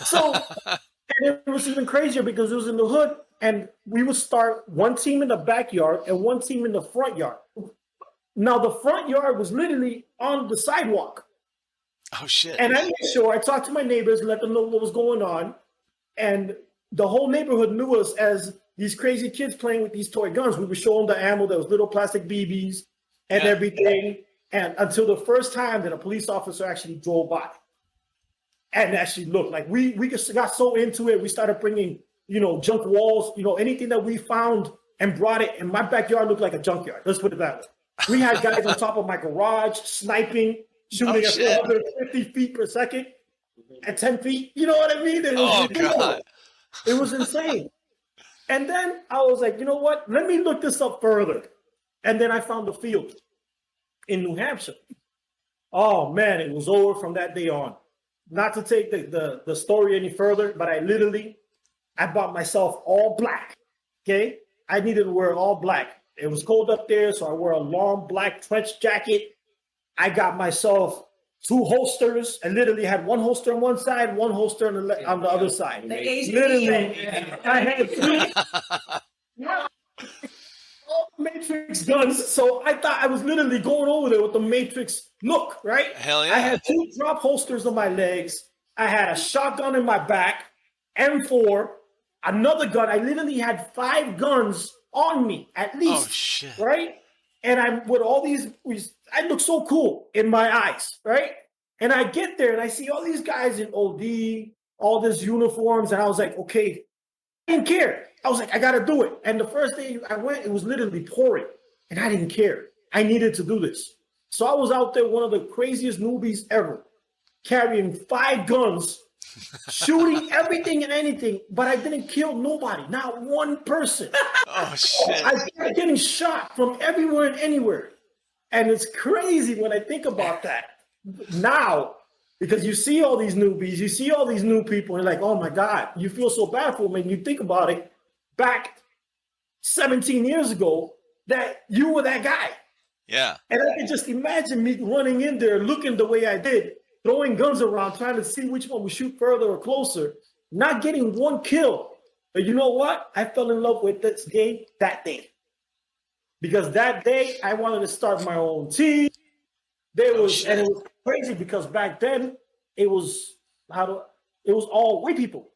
So, and it was even crazier because it was in the hood, and we would start one team in the backyard and one team in the front yard. Now, the front yard was literally on the sidewalk. Oh shit. And I made sure I talked to my neighbors, let them know what was going on. And the whole neighborhood knew us as these crazy kids playing with these toy guns. We would show them the ammo, those little plastic BBs and everything. And until the first time that a police officer actually drove by and actually looked, like we just got so into it. We started bringing, junk walls, anything that we found and brought it. And my backyard looked like a junkyard. Let's put it that way. We had guys on top of my garage sniping, shooting at 450 feet per second at 10 feet. You know what I mean? God. It was insane. And then I was like, you know what? Let me look this up further. And then I found the field in New Hampshire. Oh, man, it was over from that day on. Not to take the story any further, but I bought myself all black, okay? I needed to wear all black. It was cold up there, so I wore a long black trench jacket. I got myself 2 holsters. I literally had 1 holster on one side, 1 holster on the other side. Literally, I had 3 all Matrix guns. So I thought I was literally going over there with the Matrix look, right? Hell yeah. I had 2 drop holsters on my legs. I had a shotgun in my back, M4, another gun. I literally had 5 guns on me at least. Oh shit. Right? And I'm with all these, I look so cool in my eyes, right? And I get there and I see all these guys in OD, all these uniforms, and I was like, okay, I didn't care. I was like, I gotta do it. And the first day I went, it was literally pouring, and I didn't care. I needed to do this. So I was out there, one of the craziest newbies ever, carrying 5 guns, shooting everything and anything, but I didn't kill nobody, not one person. Oh shit. I started getting shot from everywhere and anywhere. And it's crazy when I think about that now, because you see all these newbies, you see all these new people, and you're like, oh my God, you feel so bad for them. And you think about it back 17 years ago that you were that guy. Yeah. And I can just imagine me running in there looking the way I did, throwing guns around, trying to see which one would shoot further or closer, not getting 1 kill. But you know what? I fell in love with this game that day. Because that day I wanted to start my own team. And it was crazy because back then it was all white people.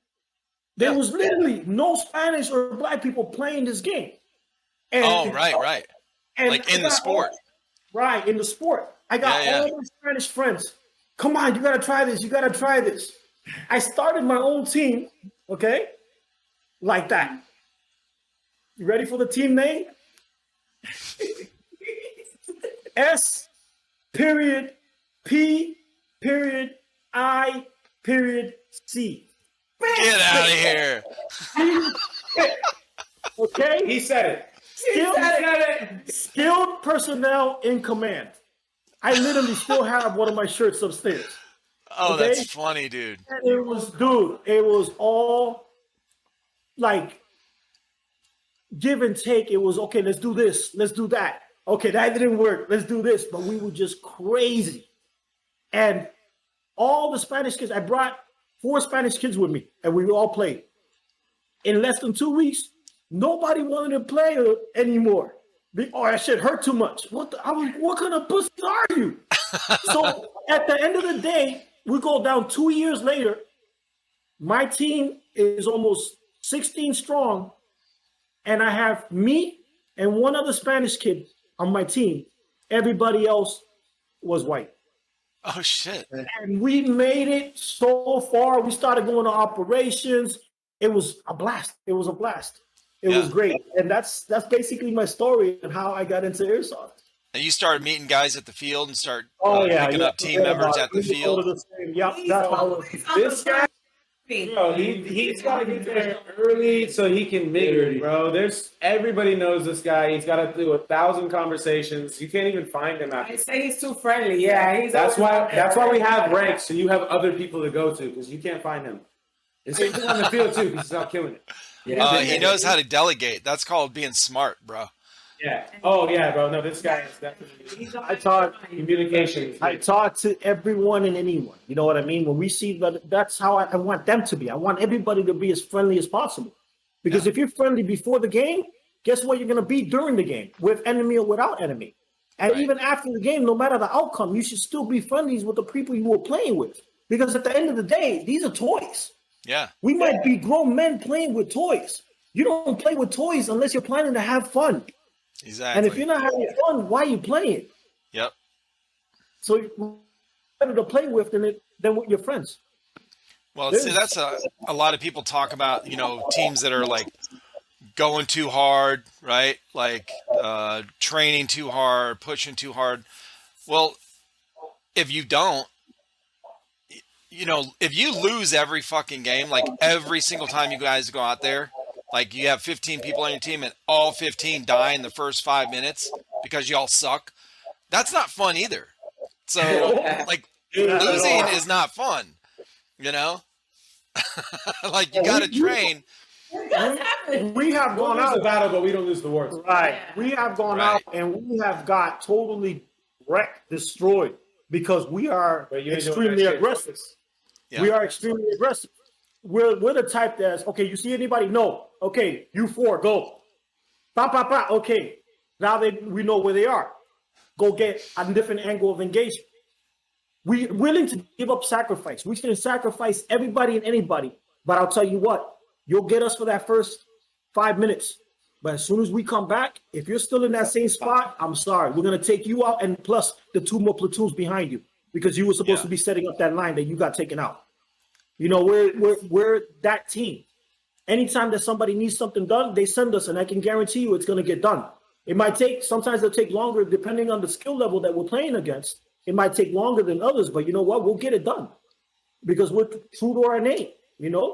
There was literally no Spanish or black people playing this game. And, right. And like in the sport. Right, in the sport. I got all my Spanish friends. Come on, you gotta try this. You gotta try this. I started my own team, okay? Like that. You ready for the team name? S period P period I period C. Get out of here. Okay? He said it. Skilled personnel in command. I literally still have one of my shirts upstairs. Oh, okay? That's funny, dude. And it was all like give and take. It was, okay, let's do this. Let's do that. Okay, that didn't work. Let's do this. But we were just crazy. And all the Spanish kids, I brought 4 Spanish kids with me, and we all played. In less than 2 weeks, nobody wanted to play anymore. Oh, that shit hurt too much. What kind of pussy are you? So at the end of the day, we go down 2 years later. My team is almost 16 strong, and I have me and one other Spanish kid on my team. Everybody else was white. Oh shit. And we made it so far. We started going to operations. It was a blast. It was a blast. It was great. And that's basically my story and how I got into airsoft. And you started meeting guys at the field and start yeah, picking up team members at the field. Yep, that's how This guy, bro, he's got to get there early so he can mingle, bro. Everybody knows this guy. He's got to do 1,000 conversations. You can't even find him I after. say he's too friendly. Yeah, he's. That's always why. out there. That's why we have ranks, so you have other people to go to because you can't find him. The same thing on the field too. Because he's not killing it. He knows how to delegate. That's called being smart, bro. Yeah. Oh yeah, bro. No, this guy is definitely. I taught Communication. I talk to everyone and anyone. You know what I mean? When we see that, that's how I want them to be. I want everybody to be as friendly as possible. Because if you're friendly before the game, guess what you're going to be during the game, with enemy or without enemy. And even after the game, no matter the outcome, you should still be friendlies with the people you were playing with. Because at the end of the day, these are toys. Yeah. We might be grown men playing with toys. You don't play with toys unless you're planning to have fun. Exactly. And if you're not having fun, why are you playing? Yep. So you're better to play with than with your friends. Well, see, that's a lot of people talk about, teams that are like going too hard, right? Like training too hard, pushing too hard. Well, if you don't, if you lose every fucking game, like every single time you guys go out there, like you have 15 people on your team and all 15 die in the first 5 minutes because y'all suck, that's not fun either. So, like, losing is not fun, like, you got to train. We have We'll gone lose the out. battle, but we don't lose the wars. Right. We have gone Right. out and we have got totally wrecked, destroyed, because we are But you ain't doing extremely that shit. aggressive. Yeah. We are extremely aggressive. We're the type that's, okay, you see anybody? No. Okay, you four, go. Ba, ba, ba. Okay. Now we know where they are. Go get a different angle of engagement. We're willing to give up sacrifice. We can sacrifice everybody and anybody. But I'll tell you what, you'll get us for that first 5 minutes. But as soon as we come back, if you're still in that same spot, I'm sorry. We're going to take you out and plus the 2 more platoons behind you because you were supposed to be setting up that line that you got taken out. We're that team. Anytime that somebody needs something done, they send us, and I can guarantee you it's going to get done. It might take, sometimes it'll take longer depending on the skill level that we're playing against. It might take longer than others, but you know what? We'll get it done because we're true to our name.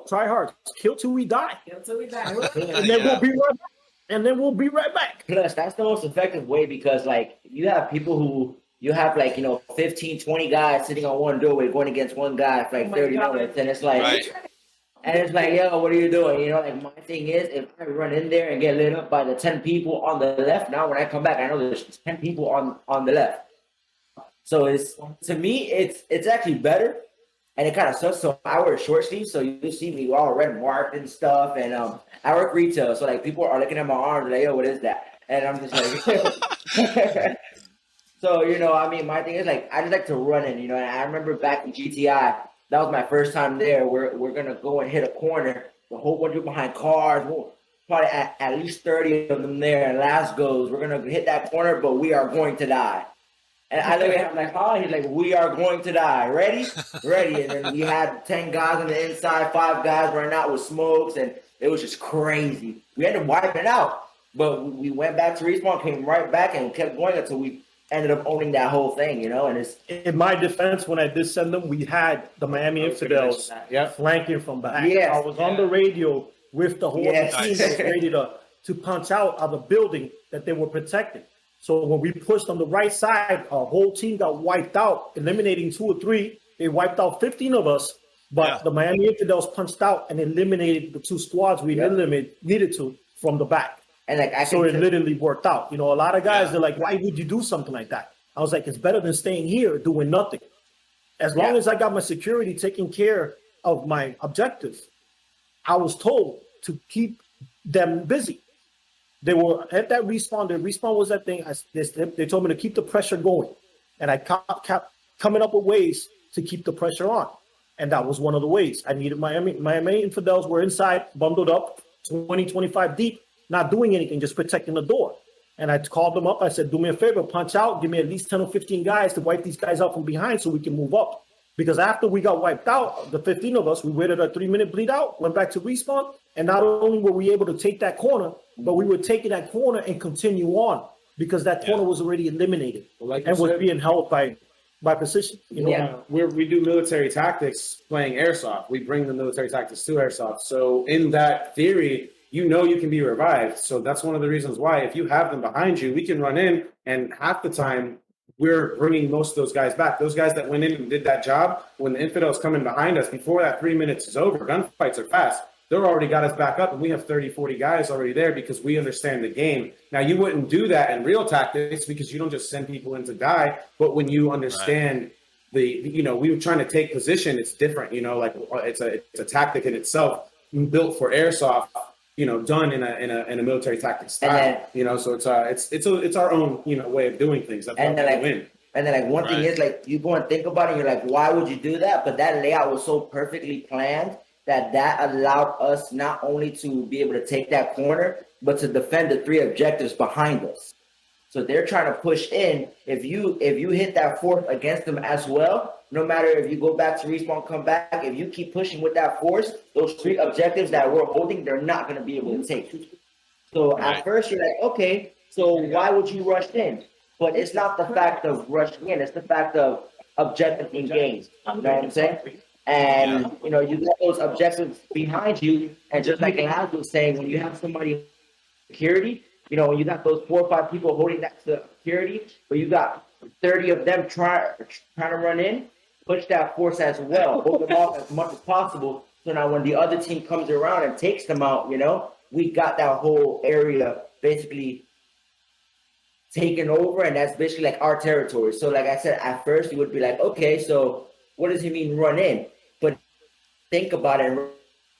Try hard, kill till we die, Until we die. and then we'll be right back. And then we'll be right back. Plus, that's the most effective way because, like, you have people who you have, like, 15, 20 guys sitting on one doorway going against one guy for like 30 minutes. And it's like, Right. yo, what are you doing? Like, my thing is, if I run in there and get lit up by the 10 people on the left, now when I come back, I know there's 10 people on the left. So to me, it's actually better. And it kind of sucks. So I wear short sleeves, so you see me all red marked and stuff. And I work retail, so like people are looking at my arms like, yo, what is that? And I'm just like, so my thing is like I just like to run in, and I remember back in GTI, that was my first time there. We're gonna go and hit a corner, the whole bunch of behind cars, probably at least 30 of them there. And last goes, we're gonna hit that corner, but we are going to die. And I look at him like, oh, he's like, we are going to die. Ready? Ready. And then we had 10 guys on the inside, 5 guys running out with smokes, and it was just crazy. We had to wipe it out. But we went back to respawn, came right back, and kept going until we ended up owning that whole thing, And it's In my defense, when I did send them, we had the Miami Infidels flanking from back. Yes. I was on the radio with the whole team that was ready to punch out of the building that they were protecting. So when we pushed on the right side, our whole team got wiped out, eliminating 2 or 3. They wiped out 15 of us, but the Miami Infidels punched out and eliminated the 2 squads we needed to from the back. And like So it literally worked out. A lot of guys, they're like, why would you do something like that? I was like, it's better than staying here doing nothing. As long as I got my security taking care of my objectives, I was told to keep them busy. They were at that respawn. The respawn was that thing. They told me to keep the pressure going. And I kept coming up with ways to keep the pressure on. And that was one of the ways. I needed Miami Infidels were inside, bundled up, 20, 25 deep, not doing anything, just protecting the door. And I called them up. I said, do me a favor, punch out, give me at least 10 or 15 guys to wipe these guys out from behind so we can move up. Because after we got wiped out, the 15 of us, we waited a 3-minute bleed out, went back to respawn. And not only were we able to take that corner, but we were taking that corner and continue on because that corner was already eliminated and was being held by position. You know, we do military tactics playing airsoft. We bring the military tactics to airsoft. So in that theory, you know you can be revived. So that's one of the reasons why if you have them behind you, we can run in, and half the time we're bringing most of those guys back. Those guys that went in and did that job, when the Infidels come in behind us, before that 3 minutes is over, gunfights are fast. They're already got us back up, and we have 30, 40 guys already there because we understand the game. Now, you wouldn't do that in real tactics because you don't just send people in to die. But when you understand we were trying to take position, it's different. You know, like it's a tactic in itself built for airsoft. You know, done in a military tactic style. So it's our own way of doing things. That's why we win. And then one thing is you go and think about it, and you're like, why would you do that? But that layout was so perfectly planned that allowed us not only to be able to take that corner, but to defend the 3 objectives behind us. So they're trying to push in. If you hit that force against them as well, no matter if you go back to respawn, come back, if you keep pushing with that force, those 3 objectives that we're holding, they're not going to be able to take. So at first you're like, okay, so why would you rush in? But it's not the fact of rushing in, it's the fact of objective engaged. You know what I'm saying? And, you got those objectives behind you. And just like Laz was saying, when you have somebody in security, when you got those 4 or 5 people holding that security, but you got 30 of them trying to run in, push that force as well, hold them off as much as possible. So now when the other team comes around and takes them out, we got that whole area basically taken over, and that's basically like our territory. So like I said, at first you would be like, okay, so what does he mean run in? But think about it and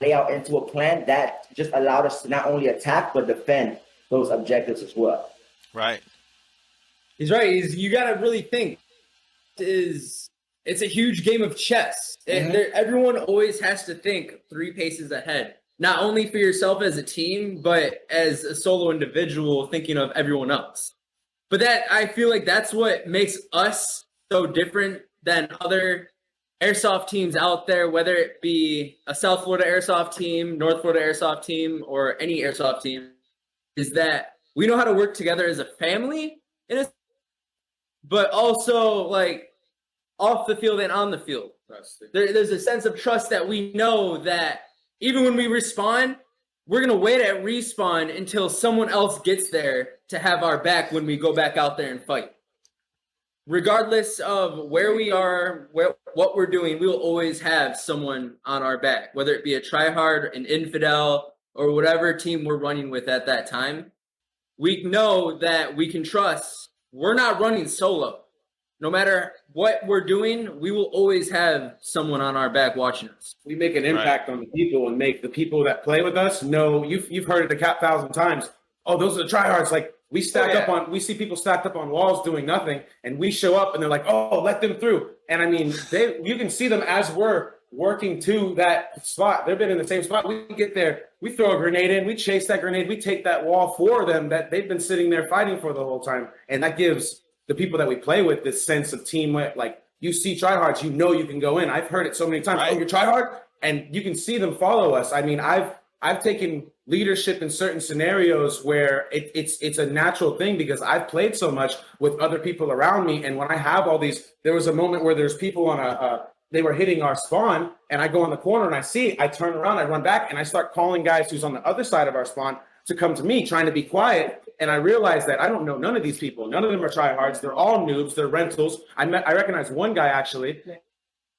lay out into a plan that just allowed us to not only attack, but defend those objectives as well. Right. He's right. You got to really think. It's a huge game of chess. Everyone always has to think 3 paces ahead, not only for yourself as a team, but as a solo individual thinking of everyone else. But I feel like that's what makes us so different than other airsoft teams out there, whether it be a South Florida airsoft team, North Florida airsoft team, or any airsoft team, is that we know how to work together as a family, but also like off the field and on the field. There's a sense of trust that we know that even when we respawn, we're going to wait at respawn until someone else gets there to have our back when we go back out there and fight. Regardless of where we are, what we're doing, we will always have someone on our back, whether it be a Tryhard, an Infidel, or whatever team we're running with at that time. We know that we can trust. We're not running solo. No matter what we're doing, we will always have someone on our back watching us. We make an impact on the people and make the people that play with us know. You've heard it a 1,000 times. Oh, those are the tryhards. Like we we see people stacked up on walls doing nothing, and we show up and they're like, oh, let them through. And I mean, you can see them as we're working to that spot. They've been in the same spot. We get there, we throw a grenade in, we chase that grenade, we take that wall for them that they've been sitting there fighting for the whole time. And that gives the people that we play with this sense of teamwork. Like you see tryhards, you can go in. I've heard it so many times. Right. Oh, you're tryhard? And you can see them follow us. I mean, I've taken leadership in certain scenarios where it's a natural thing because I've played so much with other people around me. And when I have all these, there was a moment where there's people on they were hitting our spawn, and I go in the corner and I turn around, I run back, and I start calling guys who's on the other side of our spawn to come to me, trying to be quiet. And I realized that I don't know none of these people. None of them are tryhards. They're all noobs. They're rentals. I recognized one guy actually.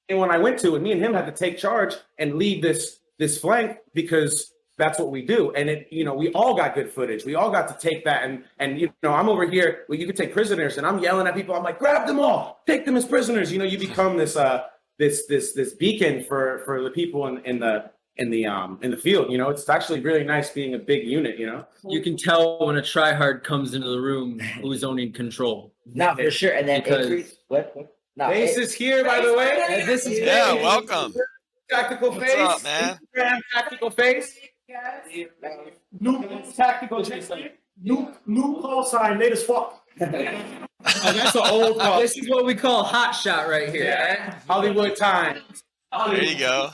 And when I went to it, me and him had to take charge and lead this flank because that's what we do. And we all got good footage. We all got to take that. And I'm over here where you could take prisoners, and I'm yelling at people. I'm like, grab them all, take them as prisoners. You become this beacon for the people in the field. It's actually really nice being a big unit. You can tell when a tryhard comes into the room who's owning control. Not for sure. And then Because- what? No, Base is here, by the way. This is Yeah, welcome. Tactical What's face. up, man? Instagram tactical face. New tactical new call sign, late as fuck. Oh, that's an old call. This is what we call hot shot right here. Yeah. Hollywood time. There you go.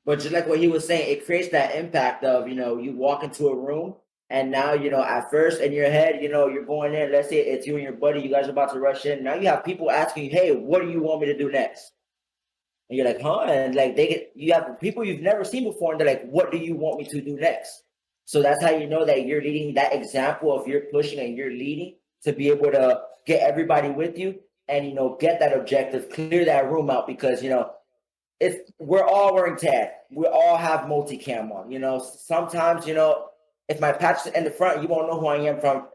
But just like what he was saying, it creates that impact of, you walk into a room and now, at first in your head, you're going in, let's say it's you and your buddy, you guys are about to rush in. Now you have people asking you, hey, what do you want me to do next? And you're like, huh? And like you have people you've never seen before and they're like, what do you want me to do next? So that's how you know that you're leading that example of you're pushing and you're leading to be able to get everybody with you and, get that objective, clear that room out because, we're all wearing tag. We all have multicam on. Sometimes, if my patch is in the front, you won't know who I am from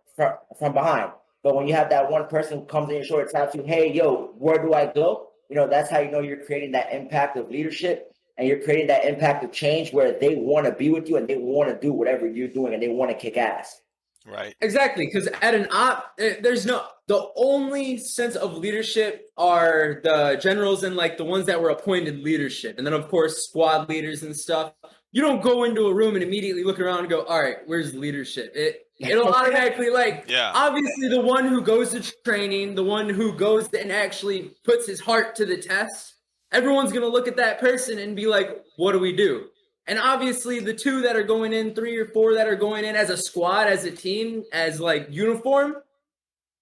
behind. But when you have that one person who comes in your shoulder, taps you, hey, yo, where do I go? That's how you know you're creating that impact of leadership and you're creating that impact of change where they want to be with you and they want to do whatever you're doing and they want to kick ass. Right. Exactly, because at an op, the only sense of leadership are the generals and like the ones that were appointed leadership. And then of course, squad leaders and stuff. You don't go into a room and immediately look around and go, all right, where's leadership? It'll automatically obviously the one who goes to training, the one who goes and actually puts his heart to the test, everyone's going to look at that person and be like, what do we do? And obviously the two that are going in, 3 or 4 that are going in as a squad, as a team, as like uniform,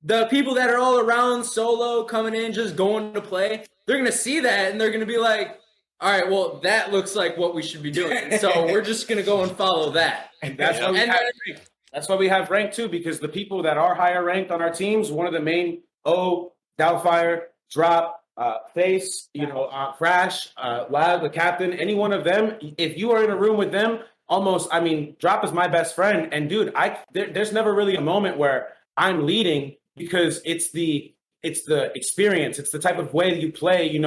the people that are all around solo coming in, just going to play, they're going to see that and they're going to be like, all right, well, that looks like what we should be doing. So we're just going to go and follow that. And that's why we have rank. That's why we have rank too, because the people that are higher ranked on our teams, one of the main Doubtfire, Drop, Face, Crash, Lab, the captain, any one of them, if you are in a room with them, Drop is my best friend. And dude, there's never really a moment where I'm leading because it's the experience. It's the type of way that you play,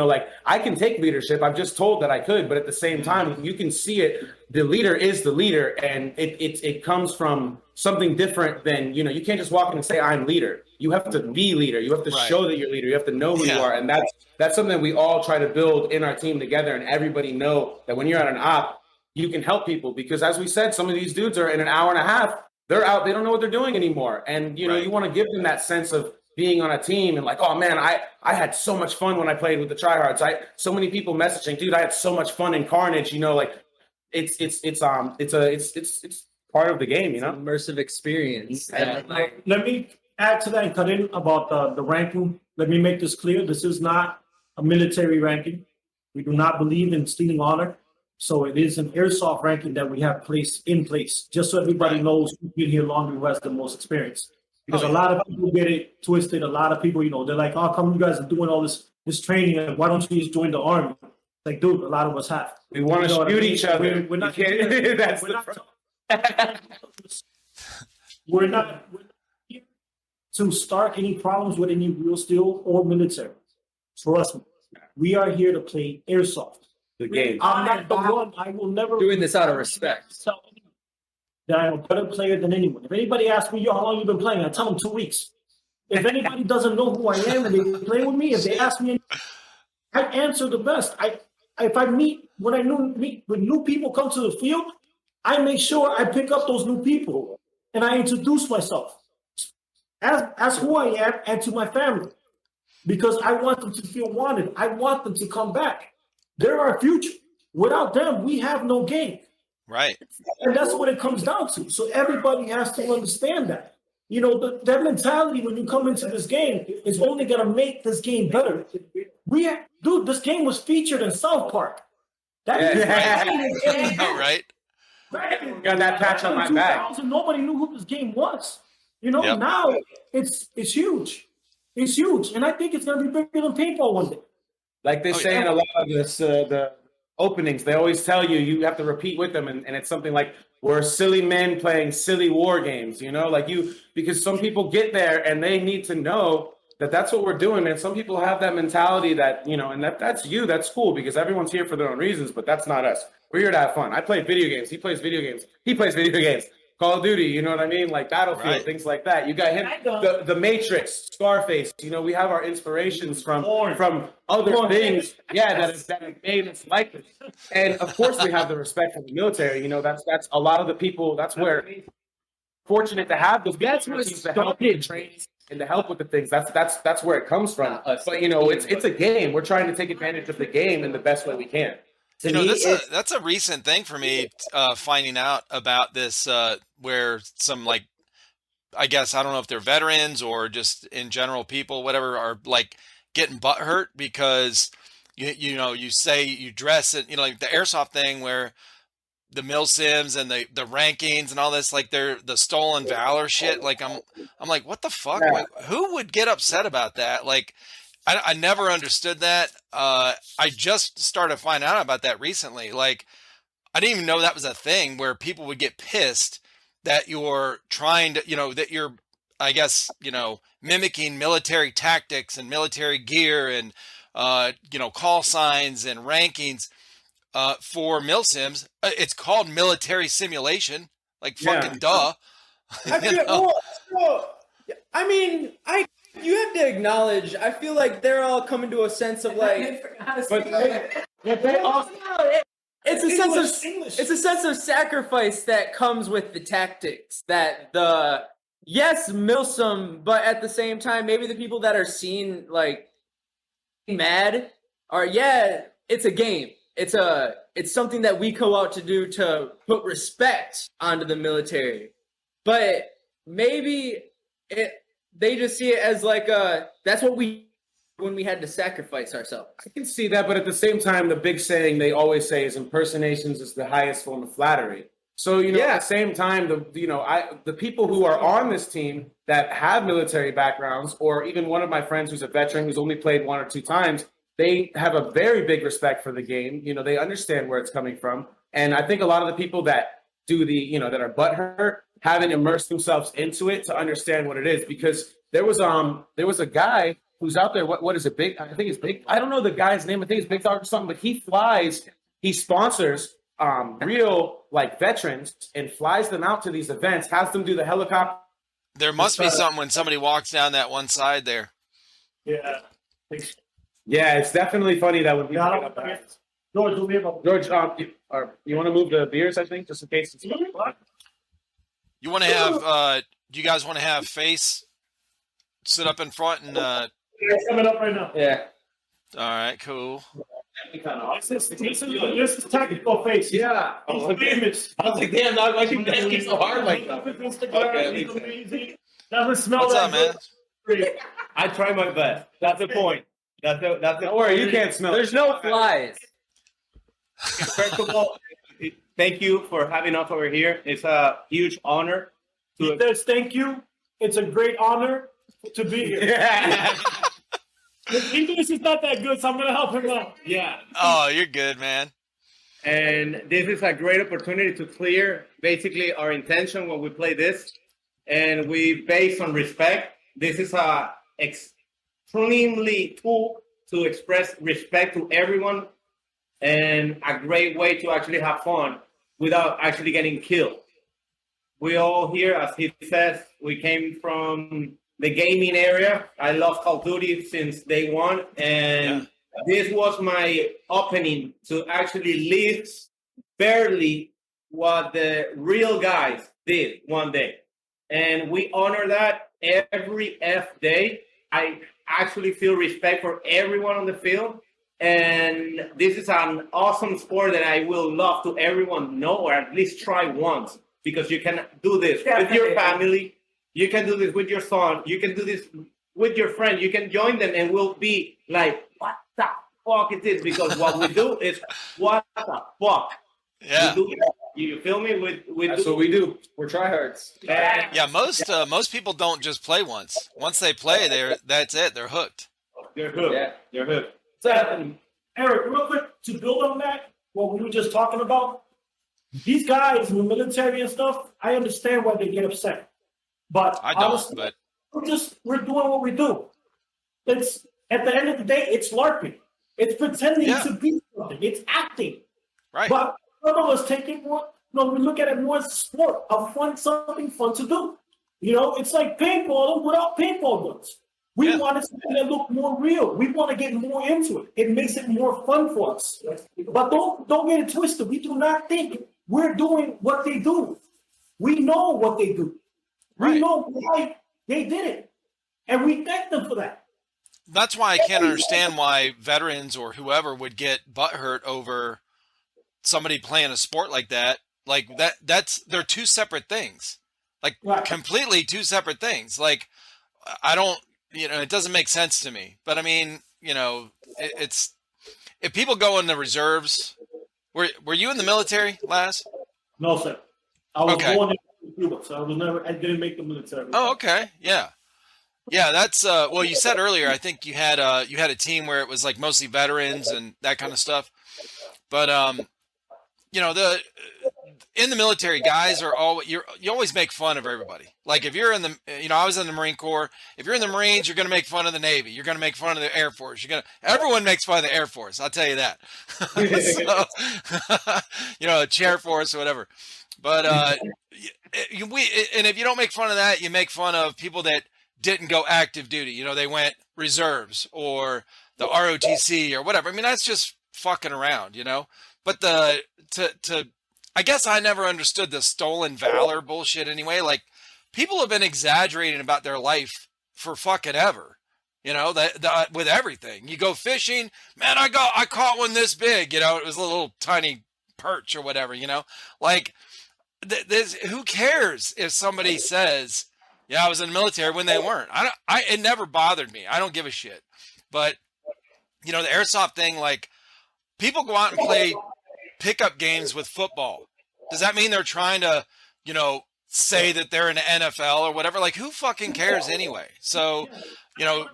I can take leadership. I've just told that I could, but at the same time, you can see it. The leader is the leader and it comes from something different than, you can't just walk in and say, I'm leader. You have to be leader. You have to show that you're leader. You have to know who you are. And that's something that we all try to build in our team together. And everybody know that when you're at an op, you can help people because as we said, some of these dudes are in an hour and a half, they're out, they don't know what they're doing anymore. And, you want to give them that sense of being on a team and like, oh man, I had so much fun when I played with the Tryhards. So many people messaging, dude, I had so much fun in Carnage, it's part of the game, It's an immersive experience. Let me add to that and cut in about the ranking. Let me make this clear. This is not a military ranking. We do not believe in stealing honor. So it is an airsoft ranking that we have placed in place, just so everybody knows who's been here longer, who has the most experience. Because a lot of people get it twisted. A lot of people, they're like, "Oh, come you guys are doing all this training? Why don't you just join the army?" Like, dude, a lot of us have. We want to shoot each other. We're not. That's we're not here to start any problems with any real steel or military. Trust me, we are here to play airsoft. The game. I'm not the one. I will never Doing this out of respect. tell anyone that I'm a better player than anyone. If anybody asks me, "Yo, how long you been playing?" I tell them 2 weeks. If anybody doesn't know who I am and they play with me, if they ask me, I answer the best. When I meet when new people come to the field, I make sure I pick up those new people and I introduce myself as who I am and to my family because I want them to feel wanted. I want them to come back. They're our future. Without them, we have no game. Right. And that's what it comes down to. So everybody has to understand that. That mentality when you come into this game is only going to make this game better. Dude, this game was featured in South Park. Right. Got that patch on my back. Nobody knew who this game was. Now it's huge. It's huge. And I think it's going to be bigger than paintball one day. Like they say in a lot of this, the openings, they always tell you have to repeat with them. And it's something like, we're silly men playing silly war games, because some people get there and they need to know that that's what we're doing. And some people have that mentality that, and that's you, that's cool because everyone's here for their own reasons, but that's not us. We're here to have fun. I play video games. He plays video games. He plays video games. Call of Duty, you know what I mean? Like Battlefield, Right. things like that. You got him, the Matrix, Scarface. You know, we have our inspirations from other things, that have made us like this. And of course, we have the respect for the military. You know, that's a lot of the people. That's where fortunate to have those teams to help you train and to help with the things. That's where it comes from. But you know, it's a game. We're trying to take advantage of the game in the best way we can. You know, that's a recent thing for me, finding out about this, where some, like, I guess, I don't know if they're veterans or just in general people, whatever, are like getting butthurt because you know, you say you dress it, you know, like the airsoft thing where the mil sims and the rankings and all this, like they're the stolen valor shit. Like I'm like, what the fuck? Like, who would get upset about that? Like, I never understood that. I just started finding out about that recently. Like, I didn't even know that was a thing where people would get pissed that you're trying to, you know, that you're, I guess, you know, mimicking military tactics and military gear and, you know, call signs and rankings for milsims. It's called military simulation. Like, fucking duh. I feel, I mean, you have to acknowledge, I feel like they're all coming to a sense of like, it's a sense of sacrifice that comes with the tactics that yes, Milsim, but at the same time, maybe the people that are seen like mad are, it's a game. It's something that we go out to do to put respect onto the military, but maybe they just see it as like that's what we when we had to sacrifice ourselves. I can see that, but at the same time, the big saying they always say is impersonations is the highest form of flattery. So, you know, at the same time, the people who are on this team that have military backgrounds, or even one of my friends who's a veteran who's only played 1 or 2 times, they have a very big respect for the game. You know, they understand where it's coming from. And I think a lot of the people that do that are butthurt haven't immersed themselves into it to understand what it is. Because there was a guy who's out there. What is it? Big? I think it's Big. I don't know the guy's name. I think it's Big Dog or something. But he sponsors real like veterans and flies them out to these events. Has them do the helicopter. There must be something when somebody walks down that one side there. Yeah. Yeah, it's definitely funny that when people get up there. George, you want to move the beers? I think just in case. You want to have? Do you guys want to have Face sit up in front and? It's coming up right now. Yeah. All right, cool. This is tactical Face. Yeah. He's famous. I was like, damn, dog, why you guys get so hard like that? He's amazing. Doesn't smell What's that up, man? good. I try my best. That's the point. That's the Don't worry, you can't smell. There's no flies. First of all, thank you for having us over here. It's a huge honor. He says thank you. It's a great honor to be here. Yeah. His English is not that good, so I'm going to help him out. Yeah. Oh, you're good, man. And this is a great opportunity to clear basically our intention when we play this. And we base on respect. This is a extremely tool to express respect to everyone and a great way to actually have fun without actually getting killed. We all here, as he says, we came from the gaming area. I love Call of Duty since day one. And this was my opening to actually live barely what the real guys did one day. And we honor that every day. I actually feel respect for everyone on the field. And this is an awesome sport that I will love to everyone know, or at least try once, because you can do this with your family. You can do this with your son. You can do this with your friend. You can join them and we'll be like, what the fuck is this? Because what we do is, what the fuck? Yeah. You feel me? That's what we do. We're tryhards. Yeah, most people don't just play once. Once they play, that's it. They're hooked. They're hooked. Yeah. They're hooked. So, Eric, real quick, to build on that, what we were just talking about, these guys in the military and stuff, I understand why they get upset. But I don't, honestly, but we're doing what we do. It's at the end of the day, it's LARPing. It's pretending to be something. It's acting. right. But some of us take it No, we look at it more as a sport, something fun to do. You know, it's like paintball without paintball guns. We want something that look more real. We want to get more into it. It makes it more fun for us. But don't get it twisted. We do not think we're doing what they do. We know what they do. We know why they did it. And we thank them for that. That's why I can't understand why veterans or whoever would get butthurt over somebody playing a sport like that. Like they're two separate things. Like completely two separate things. Like I don't, it doesn't make sense to me. But I mean, it's if people go in the reserves. Were you in the military, Laz? No, sir. I was born in Cuba, so I didn't make the military. Oh, okay. Yeah. Yeah, that's well, you said earlier, I think you had a team where it was like mostly veterans and that kind of stuff. But in the military, guys are you always make fun of everybody. Like if you're in the I was in the Marine Corps. If you're in the Marines, you're going to make fun of the Navy. You're going to make fun of the Air Force. Everyone makes fun of the Air Force. I'll tell you that. So, Chair Force or whatever. But and if you don't make fun of that, you make fun of people that didn't go active duty. They went reserves or the ROTC or whatever. I mean, that's just fucking around, But I guess I never understood the stolen valor bullshit anyway. Like people have been exaggerating about their life for fucking ever, with everything. You go fishing, man, I caught one this big, it was a little tiny perch or whatever, like who cares if somebody says, yeah, I was in the military when they weren't. It never bothered me. I don't give a shit. But the airsoft thing, like people go out and play pickup games with football. Does that mean they're trying to, say that they're in the NFL or whatever? Like who fucking cares anyway? So,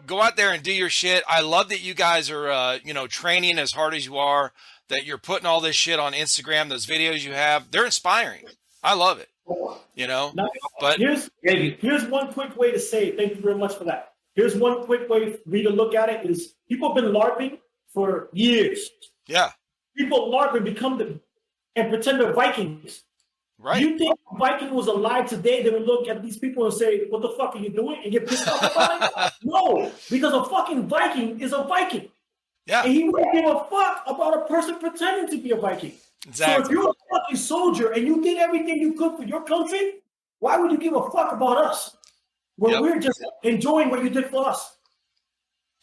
go out there and do your shit. I love that you guys are, training as hard as you are, that you're putting all this shit on Instagram, those videos you have. They're inspiring. I love it. Now, but here's one quick way to say it. Thank you very much for that. Here's one quick way for me to look at it is people have been LARPing for years. Yeah. People LARP and pretend they're Vikings. Right. You think a Viking was alive today, they would look at these people and say, what the fuck are you doing? And get pissed off about it? No, because a fucking Viking is a Viking. Yeah. And he wouldn't give a fuck about a person pretending to be a Viking. Exactly. So if you're a fucking soldier and you did everything you could for your country, why would you give a fuck about us? When we're just enjoying what you did for us.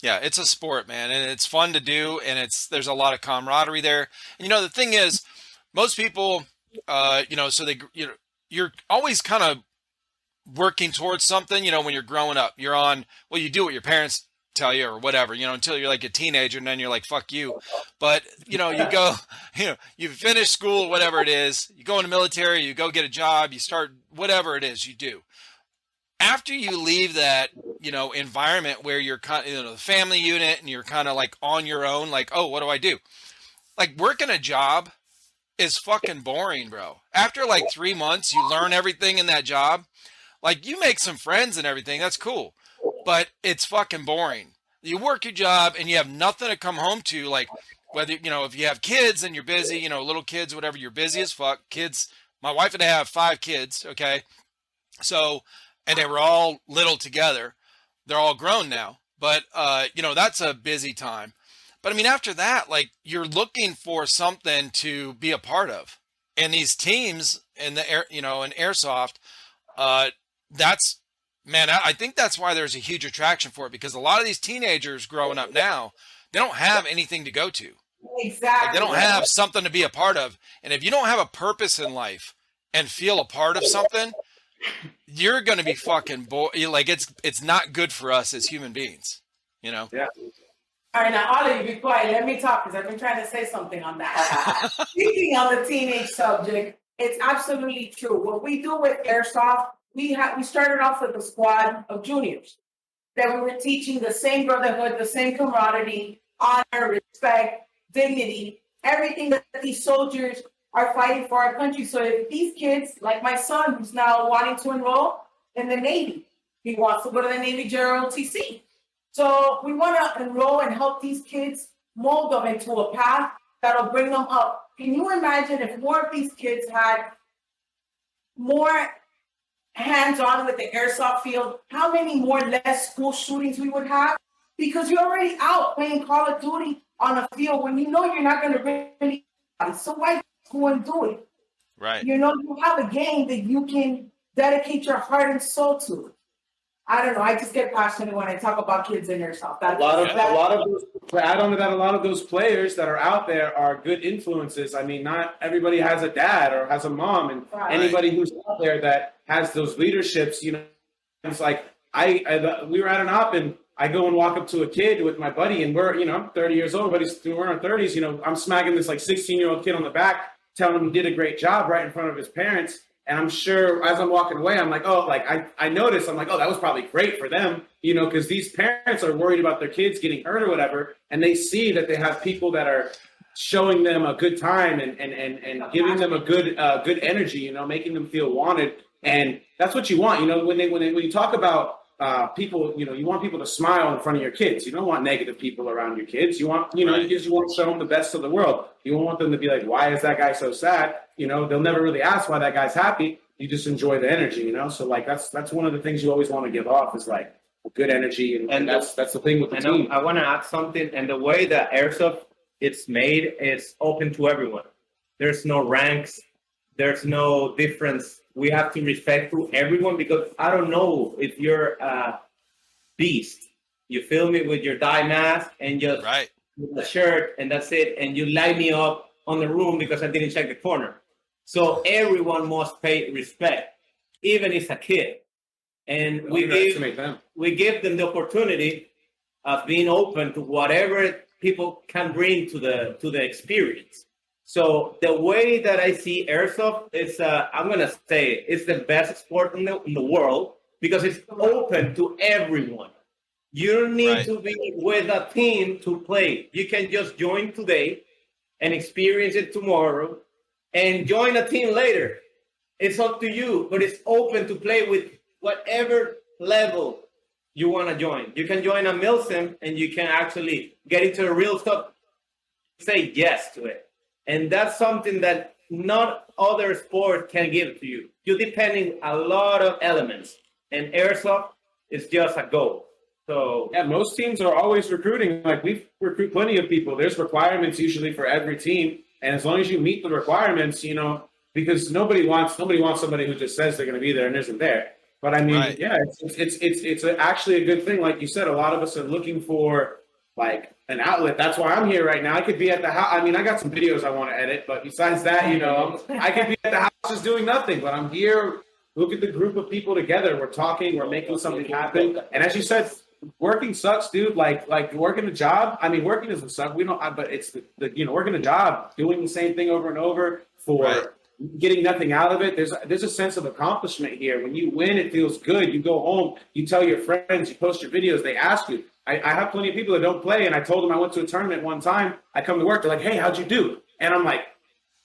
Yeah, it's a sport, man, and it's fun to do, and there's a lot of camaraderie there. And the thing is, most people, so you're always kind of working towards something. When you're growing up, you do what your parents tell you or whatever, until you're like a teenager, and then you're like, fuck you. But you go, you finish school, whatever it is, you go in the military, you go get a job, you start whatever it is you do. After you leave that, environment where you're kind of, the family unit and you're kind of like on your own, like, oh, what do I do? Like working a job is fucking boring, bro. After like 3 months, you learn everything in that job. Like you make some friends and everything. That's cool, but it's fucking boring. You work your job and you have nothing to come home to. Like whether, if you have kids and you're busy, little kids, whatever, you're busy as fuck. Kids, my wife and I have 5 kids. Okay. So, and they were all little together. They're all grown now, but that's a busy time. But I mean, after that, like you're looking for something to be a part of, and these teams in the air, in airsoft, that's, man, I think that's why there's a huge attraction for it, because a lot of these teenagers growing up now, they don't have anything to go to. Exactly. Like, they don't have something to be a part of. And if you don't have a purpose in life and feel a part of something, you're going to be fucking bored. Like it's not good for us as human beings, Yeah. All right, now all of you be quiet. Let me talk because I've been trying to say something on that. Speaking on the teenage subject, it's absolutely true. What we do with airsoft, we started off with a squad of juniors that we were teaching the same brotherhood, the same camaraderie, honor, respect, dignity, everything that these soldiers are fighting for our country. So if these kids, like my son, who's now wanting to enroll in the Navy, he wants to go to the Navy JROTC. So we want to enroll and help these kids mold them into a path that'll bring them up. Can you imagine if more of these kids had more hands-on with the airsoft field, how many more less school shootings we would have? Because you're already out playing Call of Duty on a field when you know you're not going to really. So why go and do it? Right. You know, you have a game that you can dedicate your heart and soul to. I don't know. I just get passionate when I talk about kids in airsoft. A lot of those, to add on to that, a lot of those players that are out there are good influences. I mean, not everybody has a dad or has a mom, and anybody who's out there that has those leaderships, you know, it's like we were at an op and I go and walk up to a kid with my buddy, and we're, you know, I'm 30 years old, but we're in our 30s, you know, I'm smacking this like 16-year-old kid on the back, telling him he did a great job right in front of his parents. And I'm sure as I'm walking away, I'm like, oh, like I noticed, I'm like, oh, that was probably great for them, you know, because these parents are worried about their kids getting hurt or whatever. And they see that they have people that are showing them a good time and giving them a good energy, you know, making them feel wanted. And that's what you want, you know, when you talk about people, you know, you want people to smile in front of your kids. You don't want negative people around your kids. You want, you know, because you want to show them the best of the world. You don't want them to be like, why is that guy so sad? You know, they'll never really ask why that guy's happy. You just enjoy the energy, you know? So like, that's one of the things you always want to give off is like good energy. And that's the thing with the team. I want to add something. And the way that airsoft it's made is open to everyone. There's no ranks. There's no difference. We have to respect to everyone because I don't know if you're a beast. You fill me with your dye mask and just with a shirt and that's it. And you light me up on the room because I didn't check the corner. So everyone must pay respect, even if it's a kid. And we give them the opportunity of being open to whatever people can bring to the experience. So the way that I see airsoft is, I'm gonna say, it's the best sport in the world because it's open to everyone. You don't need to be with a team to play. You can just join today and experience it tomorrow and join a team later. It's up to you, but it's open to play with whatever level you want to join. You can join a milsim and you can actually get into the real stuff, say yes to it. And that's something that not other sport can give to you. You're depending a lot of elements, and airsoft is just a goal. So yeah, most teams are always recruiting. Like we recruit plenty of people. There's requirements usually for every team, and as long as you meet the requirements, you know, because nobody wants somebody who just says they're going to be there and isn't there. But I mean, yeah, it's actually a good thing. Like you said, a lot of us are looking for like an outlet. That's why I'm here right now. I could be at the house. I mean, I got some videos I want to edit, but besides that, you know, I could be at the house just doing nothing. But I'm here. Look at the group of people together. We're talking. We're making something happen. And as you said, working sucks, dude. Like working a job. I mean, working doesn't suck. We don't. But it's the you know, working a job, doing the same thing over and over for getting nothing out of it. There's a sense of accomplishment here. When you win, it feels good. You go home. You tell your friends. You post your videos. They ask you. I have plenty of people that don't play, and I told them I went to a tournament one time. I come to work. They're like, "Hey, how'd you do?" And I'm like,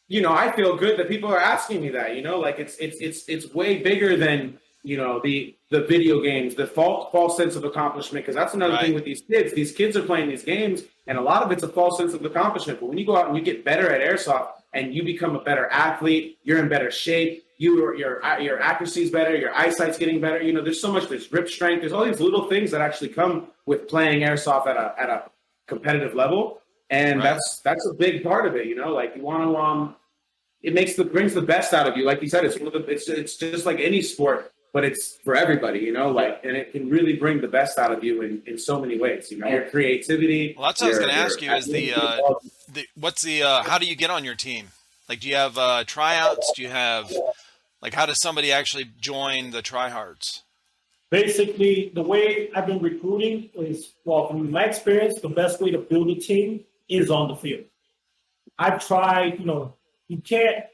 you know, I feel good that people are asking me that. You know, like it's way bigger than, you know, the video games, the false sense of accomplishment. Because that's another thing with these kids. These kids are playing these games, and a lot of it's a false sense of accomplishment. But when you go out and you get better at airsoft and you become a better athlete, you're in better shape. Your accuracy is better. Your eyesight's getting better. You know, there's so much. There's grip strength. There's all these little things that actually come with playing airsoft at a competitive level, and that's a big part of it. You know, like you want to it brings the best out of you. Like you said, it's just like any sport, but it's for everybody. You know, like, and it can really bring the best out of you in so many ways. You know, your creativity. Well, that's what I was going to ask you is how do you get on your team? Like, do you have tryouts? Do you have, like, how does somebody actually join the Tryhards? Basically, the way I've been recruiting is, well, from my experience, the best way to build a team is on the field. I've tried, you know, you can't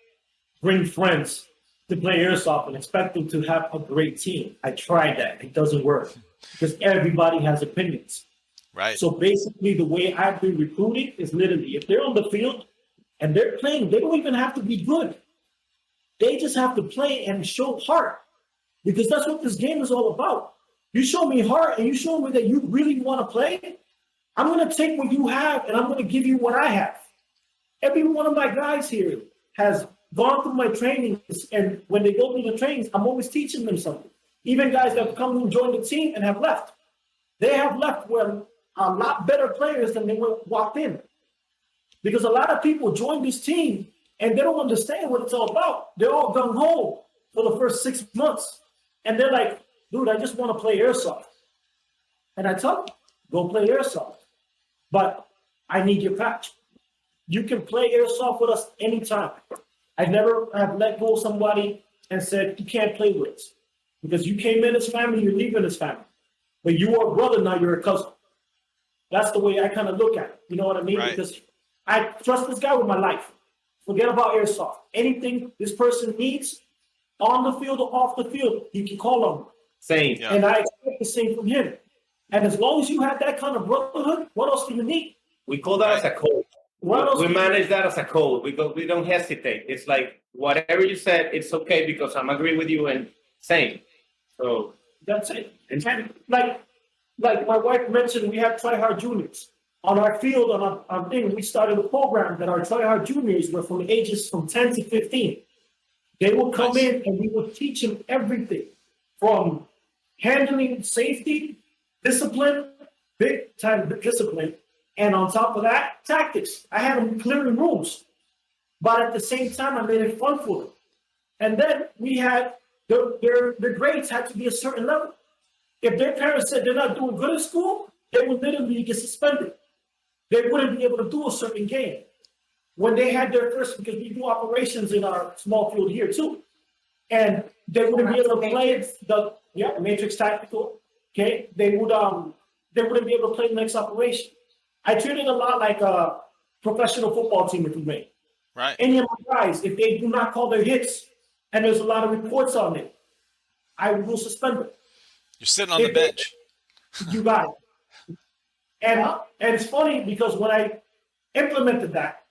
bring friends to play airsoft and expect them to have a great team. I tried that. It doesn't work because everybody has opinions. Right. So basically, the way I've been recruiting is literally, if they're on the field, and they're playing, they don't even have to be good. They just have to play and show heart, because that's what this game is all about. You show me heart and you show me that you really want to play, I'm going to take what you have and I'm going to give you what I have. Every one of my guys here has gone through my trainings, and when they go through the trainings, I'm always teaching them something. Even guys that have come and joined the team and have left, they have left were a lot better players than they walked in. Because a lot of people join this team and they don't understand what it's all about. They're all gung ho for the first 6 months, and they're like, "Dude, I just want to play airsoft." And I tell them, "Go play airsoft, but I need your patch. You can play airsoft with us anytime." I never have let go of somebody and said, "You can't play with us," because you came in as family, you're leaving as family. But you are a brother, now you're a cousin. That's the way I kind of look at it. You know what I mean? Right. Because I trust this guy with my life. Forget about airsoft. Anything this person needs, on the field or off the field, you can call on me. Same. Yeah. And I expect the same from him. And as long as you have that kind of brotherhood, what else do you need? We call that as a code. What else We do you manage that as a code. We don't hesitate. It's like whatever you said, it's okay because I'm agree with you and same. So That's it. And like my wife mentioned, we have Tryhard Juniors. On our field, on our thing, we started a program that our Tryhard Juniors were from ages from 10 to 15. They would come Nice. in and we would teach them everything from handling safety, discipline, big time discipline, and on top of that, tactics. I had them clearing rooms, but at the same time, I made it fun for them. And then we had their grades had to be a certain level. If their parents said they're not doing good at school, they would literally get suspended. They wouldn't be able to do a certain game. When they had their first, because we do operations in our small field here too, and they wouldn't be able to play the Matrix Tactical. Okay, they wouldn't be able to play the next operation. I treat it a lot like a professional football team if we made. Right. Any of my guys, if they do not call their hits, and there's a lot of reports on it, I will suspend them. You're sitting on the bench. You got it. And it's funny because when I implemented that,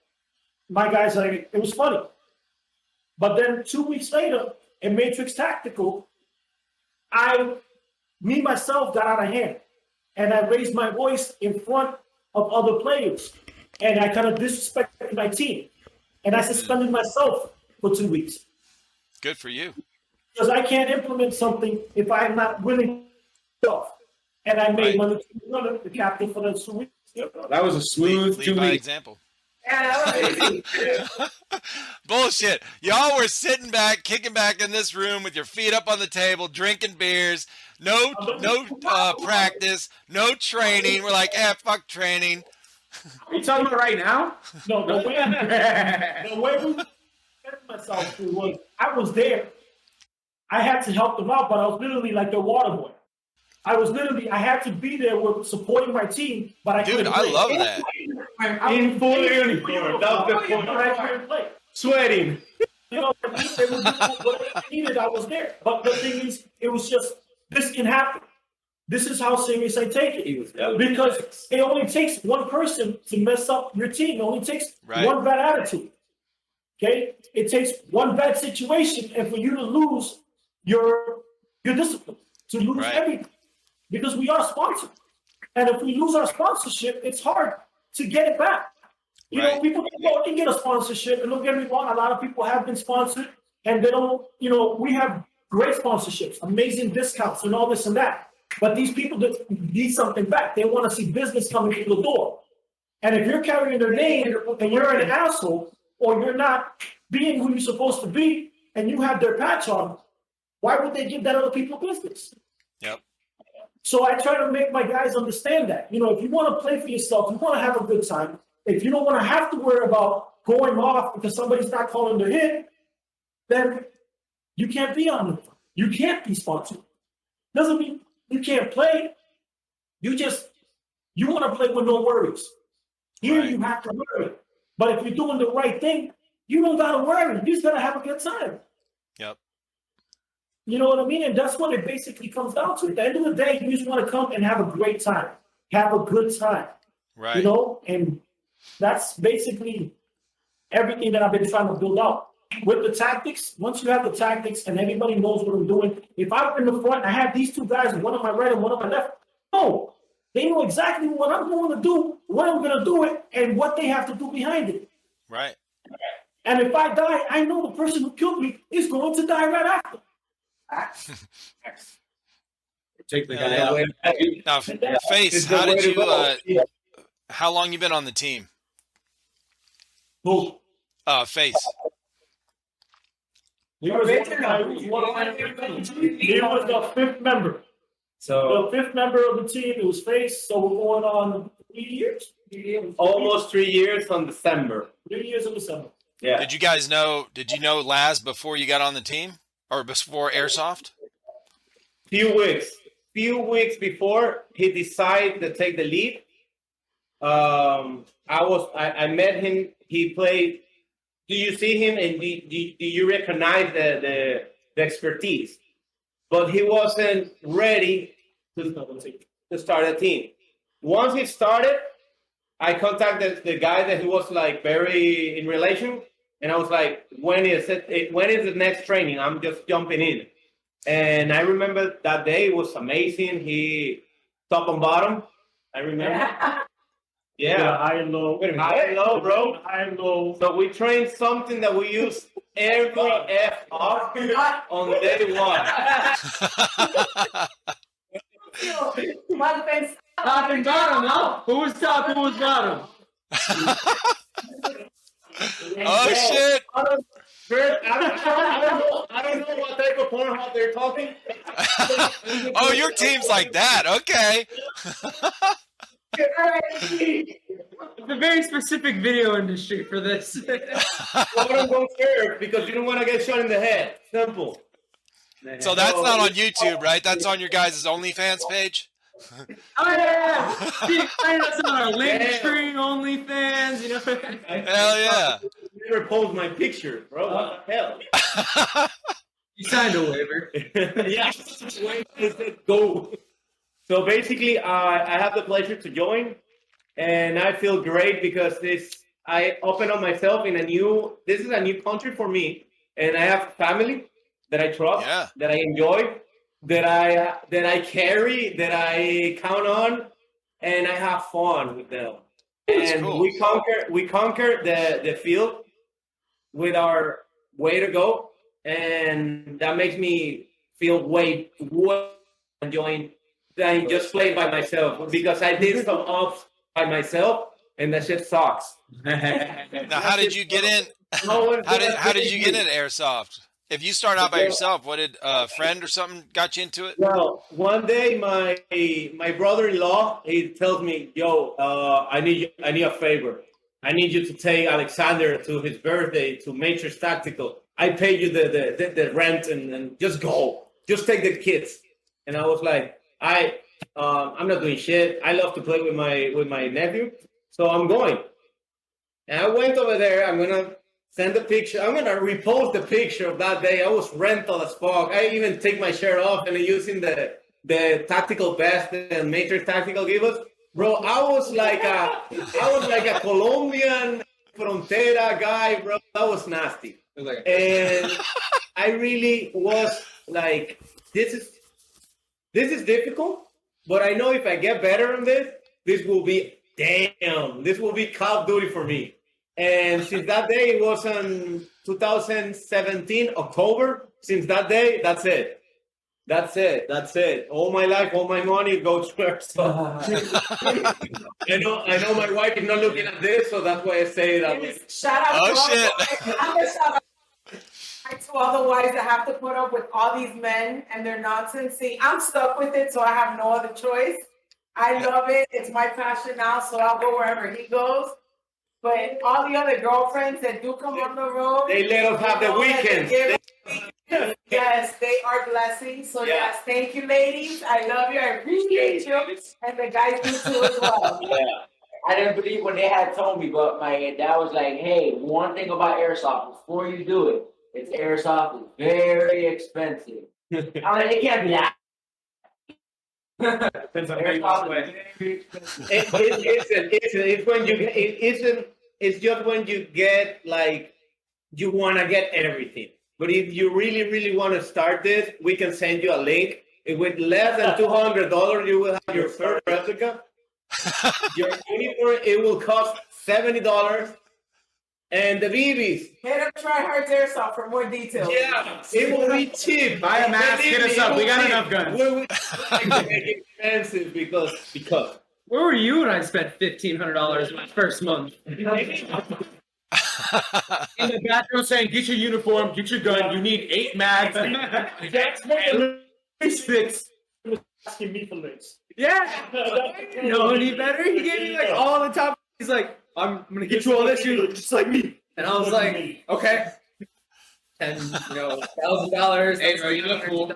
my guys like it was funny. But then 2 weeks later, in Matrix Tactical, myself got out of hand, and I raised my voice in front of other players, and I kind of disrespected my team, and I suspended myself for 2 weeks Good for you. because I can't implement something if I'm not willing to. And I made Right. the captain for the 2 weeks. That was a smooth Lead 2 by weeks. example. Yeah, Bullshit. Y'all were sitting back, kicking back in this room with your feet up on the table, drinking beers. No practice, no training. We're like, fuck training. Are you talking about right now? No, the way we kept myself through was I was there. I had to help them out, but I was literally like their water boy. I had to be there with supporting my team, but I Dude, couldn't I play. love that. in full uniform. That was the But I point. couldn't play. Sweating. You know, they would do whatever they needed, I was there. But the thing is, it was just, this can happen. This is how serious I take it. Because it only takes one person to mess up your team. It only takes Right. one bad attitude. Okay? It takes one bad situation and for you to lose your discipline, to lose Right. everything. Because we are sponsored. And if we lose our sponsorship, it's hard to get it back. You know, Right. people can get a sponsorship, and don't get me wrong, a lot of people have been sponsored, and they don't, we have great sponsorships, amazing discounts, and all this and that. But these people that need something back. They want to see business coming through the door. And if you're carrying their name and you're an asshole, or you're not being who you're supposed to be, and you have their patch on, why would they give that other people business? Yep. So I try to make my guys understand that. If you want to play for yourself, you want to have a good time. If you don't want to have to worry about going off because somebody's not calling their hit, then you can't be on it. You can't be sponsored. Doesn't mean you can't play. You want to play with no worries. Here Right. you have to worry. But if you're doing the right thing, you don't got to worry. You just got to have a good time. Yep. You know what I mean? And that's what it basically comes down to. At the end of the day, you just want to come and have a great time. Have a good time. Right. And that's basically everything that I've been trying to build out. With the tactics, once you have the tactics and everybody knows what I'm doing, if I'm in the front, I have these two guys, one on my right and one on my left. No, they know exactly what I'm going to do, when I'm going to do it, and what they have to do behind it. Right. And if I die, I know the person who killed me is going to die right after. Take the Yeah, guy yeah. out. Now, Face, It's the how way did to you? go. How long you been on the team? Who? Face. He was the fifth member. So The fifth member of the team, it was Face, so we're going on 3 years? Almost 3 years on December. 3 years in December. Yeah. Did you guys know? Did you know Laz before you got on the team, or before Airsoft? Few weeks before he decided to take the lead. I met him. He played. Do you see him and do you recognize the expertise? But he wasn't ready to start a team. Once he started, I contacted the guy that he was like very in relation, and I was like, when is it? When is the next training? I'm just jumping in. And I remember that day was amazing. He top and bottom. I remember. Yeah. High and low. High and low, bro. High and low. So we trained something that we use every F off on day one. Top and bottom, huh? Who was top? Who was bottom? Oh shit! First, I don't know what type of Pornhub they're talking. Oh, your team's like that. Okay. It's a very specific video industry for this. Quote unquote serve because you don't want to get shot in the head. Simple. So that's not on YouTube, right? That's on your guys' OnlyFans page. Oh yeah! See, that's on our Linktree, OnlyFans, you know. Hell yeah! Never post my picture, bro. What the hell? You signed a waiver. Yeah. Go. So basically, I have the pleasure to join, and I feel great because I open up myself in this is a new country for me, and I have family that I trust, Yeah. that I enjoy, that I carry, that I count on, and I have fun with them. That's And cool. we conquer the field with our way to go, and that makes me feel way enjoying than just playing by myself because I did some ups by myself, and that shit sucks. Now, how did you get in? No one- How did you get into Airsoft? If you start out by yourself, what did a friend or something got you into it? Well, one day my brother-in-law he tells me, "Yo, I need a favor. I need you to take Alexander to his birthday to Matrix Tactical. I pay you the rent and just go. Just take the kids." And I was like, I'm not doing shit. I love to play with my nephew, so I'm going. And I went over there. I'm gonna send a picture. I'm gonna repost the picture of that day. I was rental as fuck. I even take my shirt off and using the tactical vest and Matrix Tactical gave us. Bro, I was like a Colombian frontera guy, bro. That was nasty. And I really was like, this is difficult, but I know if I get better on this will be Call of Duty for me. And since that day, it was in 2017, October. Since that day, that's it. All my life, all my money goes to Airsoft. I know my wife is not looking at this, so that's why I say that way. Shout out Oh, to all shit. the I'm gonna shout out to all the wives that have to put up with all these men and their nonsense. See, I'm stuck with it, so I have no other choice. I love it. It's my passion now, so I'll go wherever he goes. But all the other girlfriends that do come on the road, They let us have the weekends. yes, they are blessings. So Yeah. yes, thank you, ladies. I love you. I appreciate you, and the guys do too as well. Yeah. I didn't believe when they had told me, but my dad was like, "Hey, one thing about airsoft, before you do it, it's airsoft is very expensive." I'm like, it can't be that. Depends on how you want to play. It's just when you get like you want to get everything. But if you really, really want to start this, we can send you a link. With less than $200, you will have your first replica. Your uniform, it will cost $70. And the BBs. Hit up Tryhards Airsoft for more details. Yeah, it will be cheap. Buy a mask, hit us up. We got enough guns. We're expensive because. Where were you when I spent $1,500 my first month? In the bathroom saying, get your uniform, get your gun. You need 8 mags. Jack's making six. Asking me for links. Yeah. No, any better? He gave me like all the top. He's like, I'm gonna get you all this, you just like me. and I was like, okay. $1,000. Hey, bro, you look cool.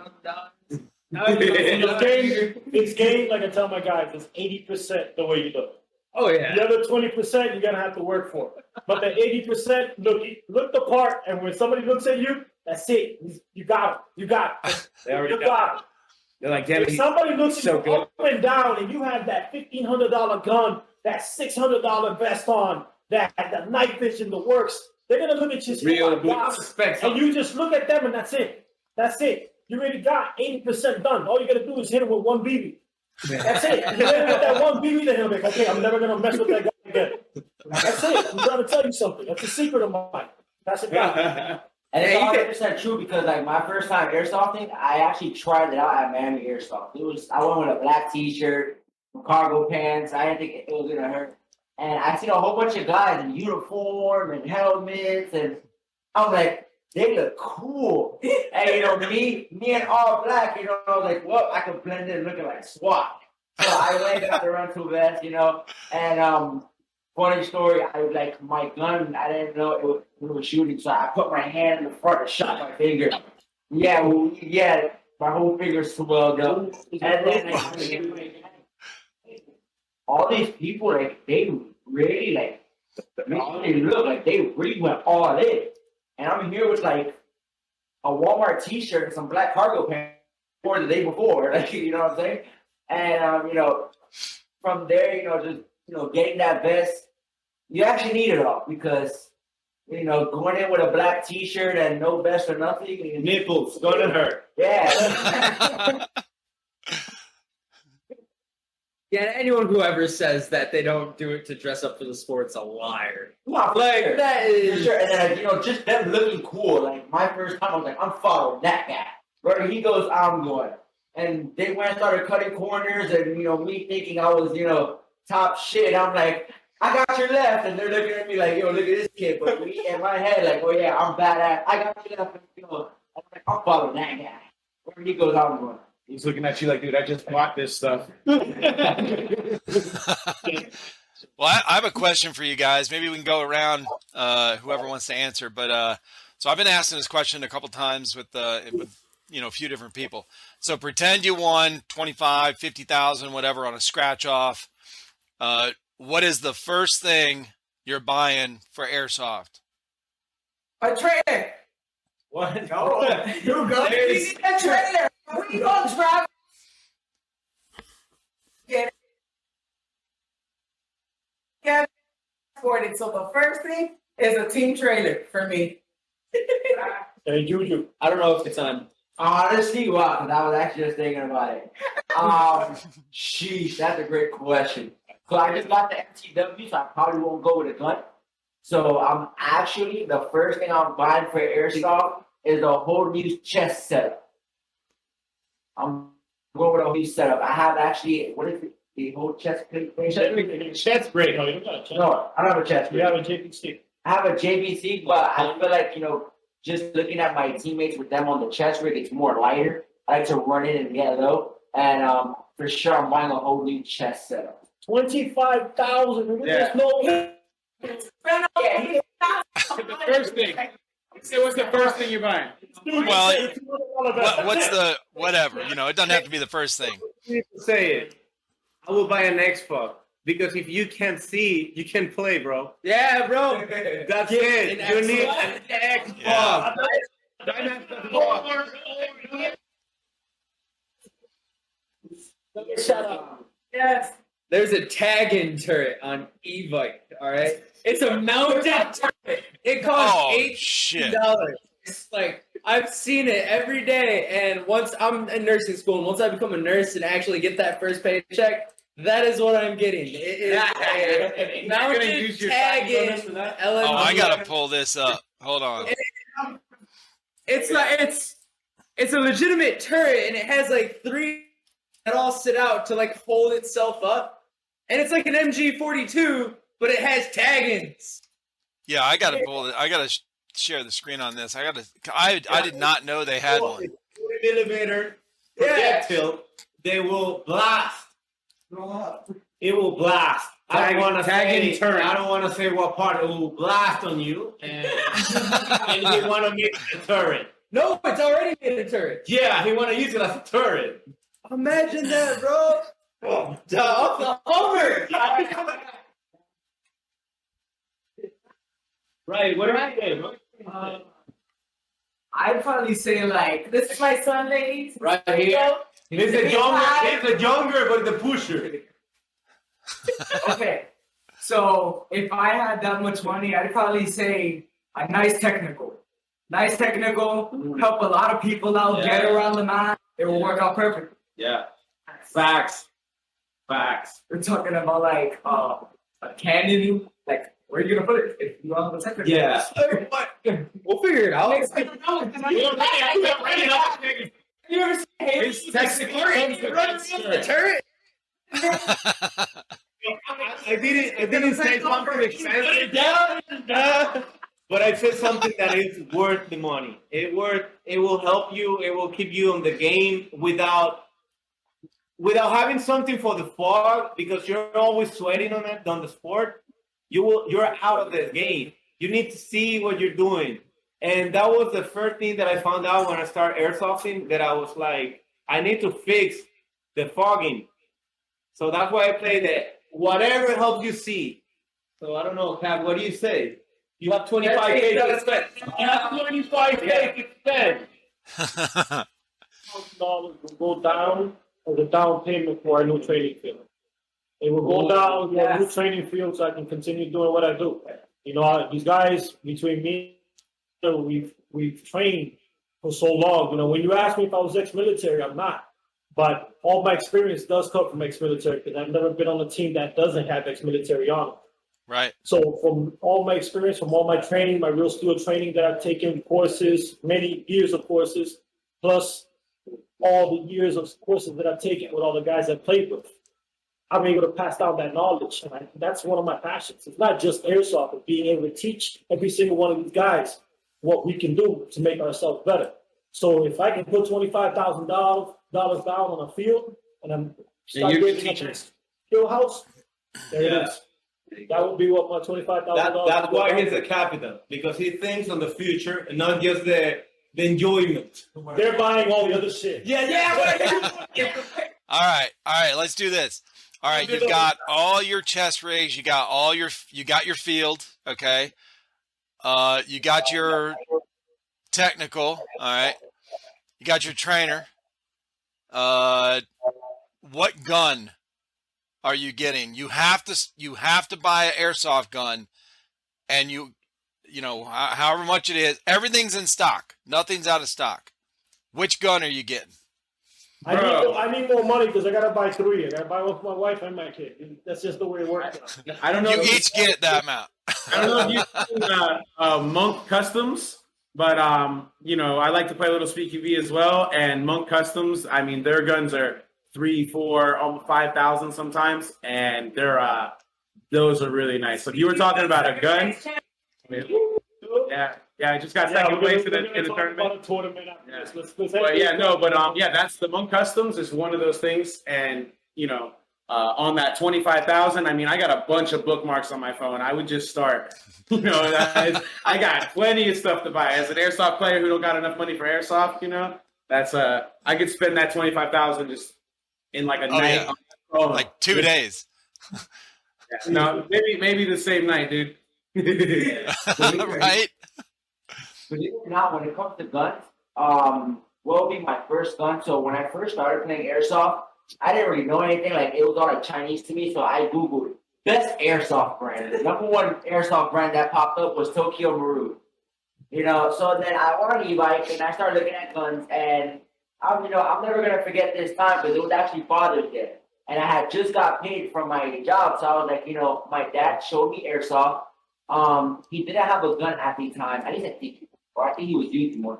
It's game, like I tell my guys, it's 80% the way you look. Oh yeah. The other 20% you're gonna have to work for. But the 80%, look the part, and when somebody looks at you, that's it. You got it. You got it. They already You got got it. They're like, damn If it. somebody looks at so you good. up and down, and you have that $1,500 gun, that $600 vest on, that the night vision, the works, they're gonna look at you. Real "Oh my God." suspects. And you just look at them, and that's it. That's it. You already got 80% done. All you gotta do is hit him with one BB. That's it. You hit him with that one BB, then he'll be like, okay, I'm never gonna mess with that guy again. That's it. I'm trying to tell you something. That's a secret of mine. That's a guy. And it's Yeah, you 100% true because like my first time airsofting, I actually tried it out at Miami Airsoft. I went with a black t-shirt, cargo pants. I didn't think it was gonna hurt. And I seen a whole bunch of guys in uniform and helmets, and I'm like, they look cool. And me in all black, I was like, well, I could blend in looking like SWAT. So I went and got the rental vest, and funny story, my gun, I didn't know it was shooting, so I put my hand in the front and shot my finger. Yeah, my whole finger swelled up. And then all these people, they really, they look like they really went all in. And I'm here with, a Walmart t-shirt and some black cargo pants for the day before, you know what I'm saying? And, from there, just, getting that vest, you actually need it all because, going in with a black t-shirt and no vest or nothing. Nipples gonna hurt. Yeah. Yeah, anyone who ever says that they don't do it to dress up for the sport's a liar. No, for Like sure. that For is sure. And then, just them looking cool. Like, my first time, I was like, I'm following that guy. Wherever he goes, I'm going. And they went and started cutting corners, and, me thinking I was, top shit. I'm like, I got your left. And they're looking at me like, yo, look at this kid. But me in my head, like, oh, yeah, I'm badass. I got your left. And, I'm like, I'm following that guy. Wherever he goes, I'm going. He's looking at you like, dude, I just bought this stuff. Well, I have a question for you guys. Maybe we can go around, whoever wants to answer. But so I've been asking this question a couple times with a few different people. So pretend you won 25, 50,000, whatever on a scratch off. What is the first thing you're buying for airsoft? A trailer. What? No. You go. You need a trailer. When you go travel, get transported. So the first thing is a team trailer for me. Hey, Juju. I don't know if it's on. Honestly, wow, because I was actually just thinking about it. Sheesh, that's a great question. So I just got the MTW, so I probably won't go with a gun. So I'm actually, the first thing I'm buying for airsoft is a whole new chest setup. I'm going with a whole new setup. I have actually, what is it? The whole chest plate thing? Chest break. No, you don't got a chest. No, I don't have a chest You plate. have a JPC. I have a JVC, but I feel like, just looking at my teammates with them on the chest rig, it's more lighter. I like to run in and get low. And for sure, I'm buying a whole new chest setup. 25,000. Yeah. No. Yeah, The first thing. Say, what's the first thing you're buying? Well, what's the whatever? It doesn't have to be the first thing. You need to say it. I will buy an Xbox because if you can't see, you can play, bro. Yeah, bro. That's it. an You need Xbox. an Xbox. Yeah. Shut up. Yes. There's a tag-in turret on e-bike, all right? It's a mounted turret. It costs Oh $18. shit! It's like, I've seen it every day, and once I'm in nursing school, and once I become a nurse and actually get that first paycheck, That is what I'm getting. It is a mounted use your tag-in size for that? LMG. Oh, I gotta pull this up. Hold on. It's like it's a legitimate turret, and it has like 3 that all sit out to like hold itself up, and it's like an MG42, but it has tag-ins. Yeah, I gotta pull it. I gotta share the screen on this. I did not know they had one. 40mm projectile. They will blast. It will blast. I don't want to say. I don't want to say what part it will blast on you, and you want to make a turret. No, it's already made a turret. Yeah, he want to use it as a turret. Imagine that, bro. Oh, the Hummer. Right. What are you saying? I'd probably say like this is my son, ladies. Right here. It's a younger, but the pusher. Okay, so if I had that much money, I'd probably say a nice technical. Nice technical, help a lot of people out, get around the map. It will work out perfect. Yeah. Facts. We're talking about like a cannon, like where are you gonna put it? If you want the technical. Yeah. We'll figure it out. You ever seen Halo? It's technically The turret. I didn't say something expensive. But I said something that is worth the money. It will help you. It will keep you on the game without having something for the fog, because you're always sweating on the sport. You're out of the game. You need to see what you're doing. And that was the first thing that I found out when I started airsofting, that I was like, I need to fix the fogging. So that's why I play that. Whatever helps you see. So I don't know, Cap, what do you say? You have 25K to spend. You have 25K to spend. $1,000 will go down as a down payment for a new training field. It will go down to a new training field so I can continue doing what I do. You know, these guys between me, we've trained for so long. You know, when you ask me if I was ex-military, I'm not. But all my experience does come from ex-military, because I've never been on a team that doesn't have ex-military on it. Right. So from all my experience, from all my training, my real steel training that I've taken, courses, many years of courses, plus all the years of courses that I've taken with all the guys I've played with, I'm able to pass down that knowledge. And that's one of my passions. It's not just airsoft, but being able to teach every single one of these guys what we can do to make ourselves better. So if I can put $25,000 down on a field, and I'm building up a skill house, there it is. That would be what my $25,000. That's why he's a captain, because he thinks on the future and not just the enjoyment. They're buying all the other shit. All right. Let's do this. All right, you've got all your chest rigs. You got your field. Okay. You got your technical. All right. You got your trainer. What gun are you getting? You have to buy an airsoft gun, and you know however much it is. Everything's in stock. Nothing's out of stock. Which gun are you getting? I need more money because I gotta buy 3. I gotta buy one for my wife and my kid. That's just the way it works. I don't know. You each get that amount. I don't know if you've seen Monk Customs, but you know, I like to play a little Speaky V as well. And Monk Customs, I mean, their guns are 3, 4, almost 5,000 sometimes, and they're those are really nice. So if you were talking about a gun, yeah, I just got second place in the tournament. That's the Monk Customs is one of those things, and you know, on that 25,000, I mean, I got a bunch of bookmarks on my phone. I would just start. You know, I got plenty of stuff to buy as an airsoft player who don't got enough money for airsoft. You know, that's I could spend that 25,000 just in like a night, like 2 days. No, maybe the same night, dude. Right. Believe it or not, when it comes to guns, what would be my first gun? So when I first started playing airsoft, I didn't really know anything. Like, it was all like Chinese to me, so I Googled best airsoft brand. The number one airsoft brand that popped up was Tokyo Maru. You know, so then I went on e-bike and I started looking at guns, and I'm never gonna forget this time because it was actually Father's Day. and I had just got paid from my job. So I was like, my dad showed me airsoft. He didn't have a gun at the time. I didn't think, or I think he was using one.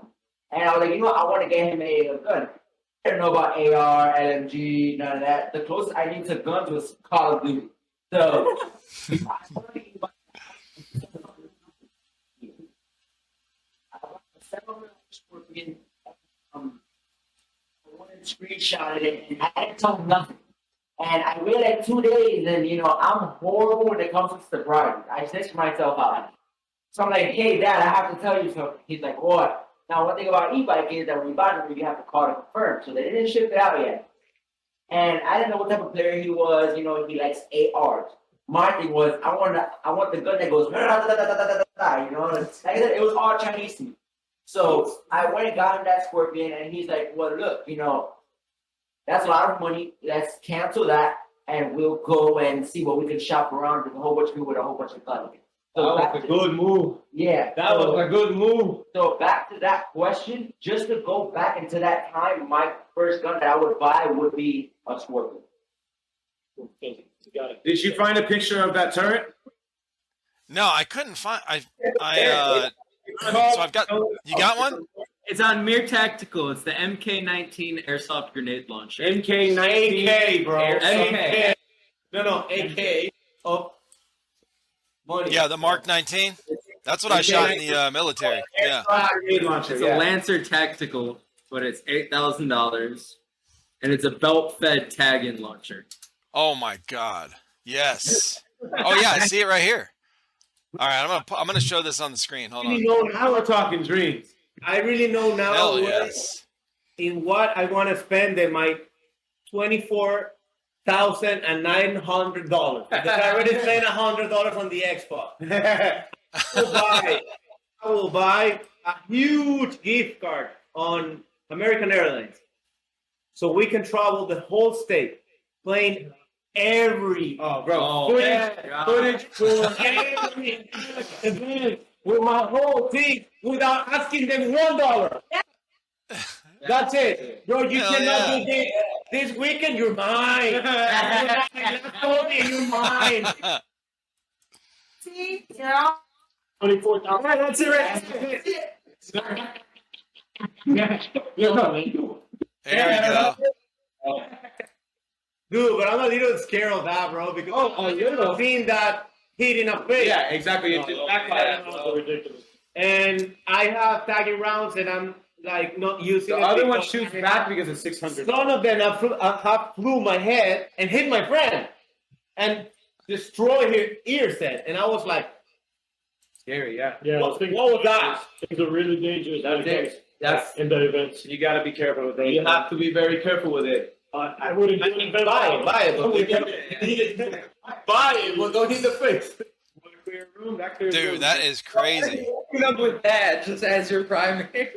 And I was like, I want to get him a gun. I didn't know about AR, LMG, none of that. The closest I knew to guns was Call of Duty. So screenshotted it, and I didn't tell him nothing. And I waited like 2 days, and I'm horrible when it comes to surprises. I snitch myself out. So I'm like, hey, Dad, I have to tell you something. He's like, what? Now, one thing about e-bike is that when you buy them, you have to call to confirm. So they didn't ship it out yet. And I didn't know what type of player he was. He likes ARs. My thing was, I want the gun that goes, it was all Chinese to me. So I went and got him that Scorpion, and he's like, well, look, that's a lot of money. Let's cancel that, and we'll go and see what we can shop around with a whole bunch of people with a whole bunch of guns. So that was a good move. Yeah. That was a good move. So back to that question, just to go back into that time, my first gun that I would buy would be a Scorpion. Did you find a picture of that turret? No, I couldn't find. So I've got. You got one? It's on Mere Tactical. It's the MK19 airsoft grenade launcher. MK19. AK, bro. AK. No, AK. Oh. Money. Yeah, the Mark 19. That's what I shot in the military. Yeah. It's a Lancer Tactical, but it's $8,000, and it's a belt-fed tag-in launcher. Oh my God. Yes. Oh yeah, I see it right here. All right, I'm gonna show this on the screen. Hold on. Now we're talking dreams. I really know now Hell yes. in what I want to spend in my $24,900. Because I already spent $100 on the Xbox. I will buy a huge gift card on American Airlines, so we can travel the whole state, playing every footage for every event with my whole team without asking them $1. That's it, bro. You cannot do this. This weekend, you're mine. You're mine. See, 24,000. That's it, right? There we go. Dude, but I'm a little scared of that, bro, because you're seeing that hit in a face. Yeah, exactly. It just backfired. Ridiculous. And I have tagging rounds, and I'm like not using The it other one because shoots back because it's 600. Some of them have flew my head and hit my friend and destroy his ear set. And I was like, Scary, yeah. Yeah, what was that? Things are really dangerous. That's in the events. you got to be careful with those. You have to be very careful with it. I wouldn't do an event. Buy it, buy it, but don't hit the face. Dude, that is crazy. Up with that just as your primary.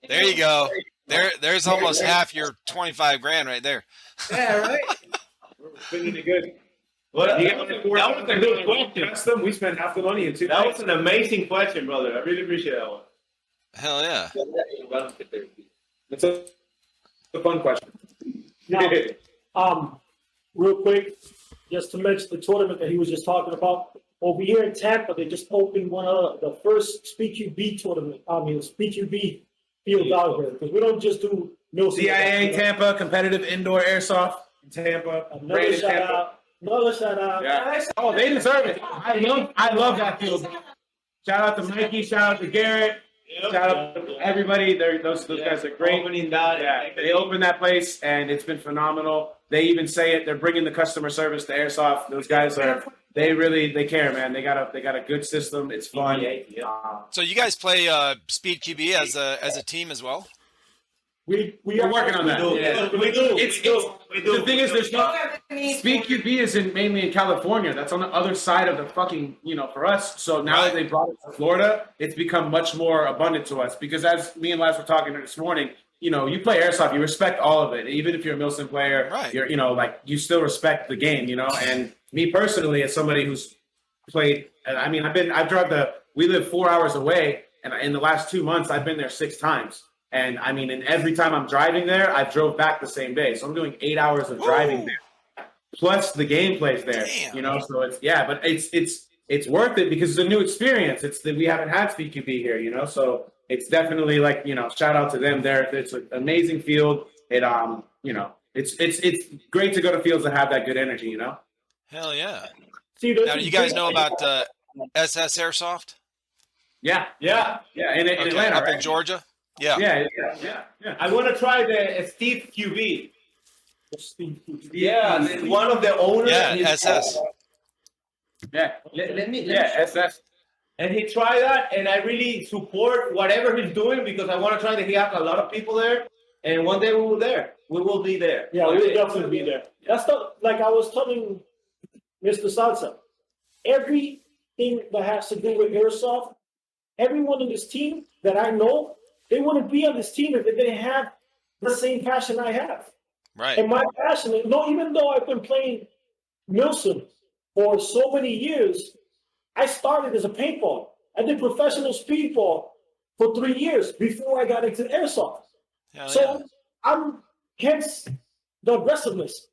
There you go. There's almost half your 25 grand right there. Yeah, right? We're spending it good. Well, that was a good question. Custom, we spent half the money in 2 That days. was an amazing question, brother. I really appreciate that one. Hell yeah. It's a fun question. Now, real quick, just to mention the tournament that he was just talking about. Over here in Tampa, they just opened one of the first SpeedQB tournament. SpeedQB field out here, because we don't just do CIA Tampa, competitive indoor airsoft in Tampa. Another shout out. Yeah. Oh, they deserve it. I love that field. Shout out to Mikey. Shout out to Garrett. Shout out to everybody. Those guys are great. Opening that. Yeah, they opened that place and it's been phenomenal. They even say it. They're bringing the customer service to airsoft. Those guys are. They care, man. They got a good system. It's fun. So you guys play Speed QB as a team as well? We're working on that. We do. The thing is, there's no Speed QB is mainly in California. That's on the other side of the fucking, for us. So now that they brought it to Florida, it's become much more abundant to us. Because as me and Laz were talking this morning, you play airsoft, you respect all of it. Even if you're a Milsim player, Right. you're, you still respect the game, And me personally, as somebody who's played, we live 4 hours away, and in the last 2 months, I've been there 6 times. And and every time I'm driving there, I drove back the same day. So I'm doing 8 hours of driving there. plus the gameplay's there. Damn. You know, so but it's worth it because it's a new experience. It's that we haven't had CQB here, you know, so it's definitely like, you know, shout out to them there. It's an amazing field. It you know, it's great to go to fields that have that good energy, you know. Hell yeah. See, Now, do you guys know about SS Airsoft? Yeah. In Okay, Atlanta, up right? in Georgia? Yeah. Yeah. I want to try the Steve QB. Steve, Yeah, one of the owners. Yeah, his- SS. Yeah. Let me. SS. And he tried that, and I really support whatever he's doing because I want to try that. He has a lot of people there, and one day we will there. We will be there. Yeah, One we'll day. definitely be there. That's the, like I was telling Mr. Salsa, everything that has to do with airsoft, everyone in this team that I know, they wouldn't be on this team if they didn't have the same passion I have. Right. And my passion, even though I've been playing Milson for so many years, I started as a paintball. I did professional speedball for 3 years before I got into airsoft. Hell So yeah. I'm hence the aggressiveness.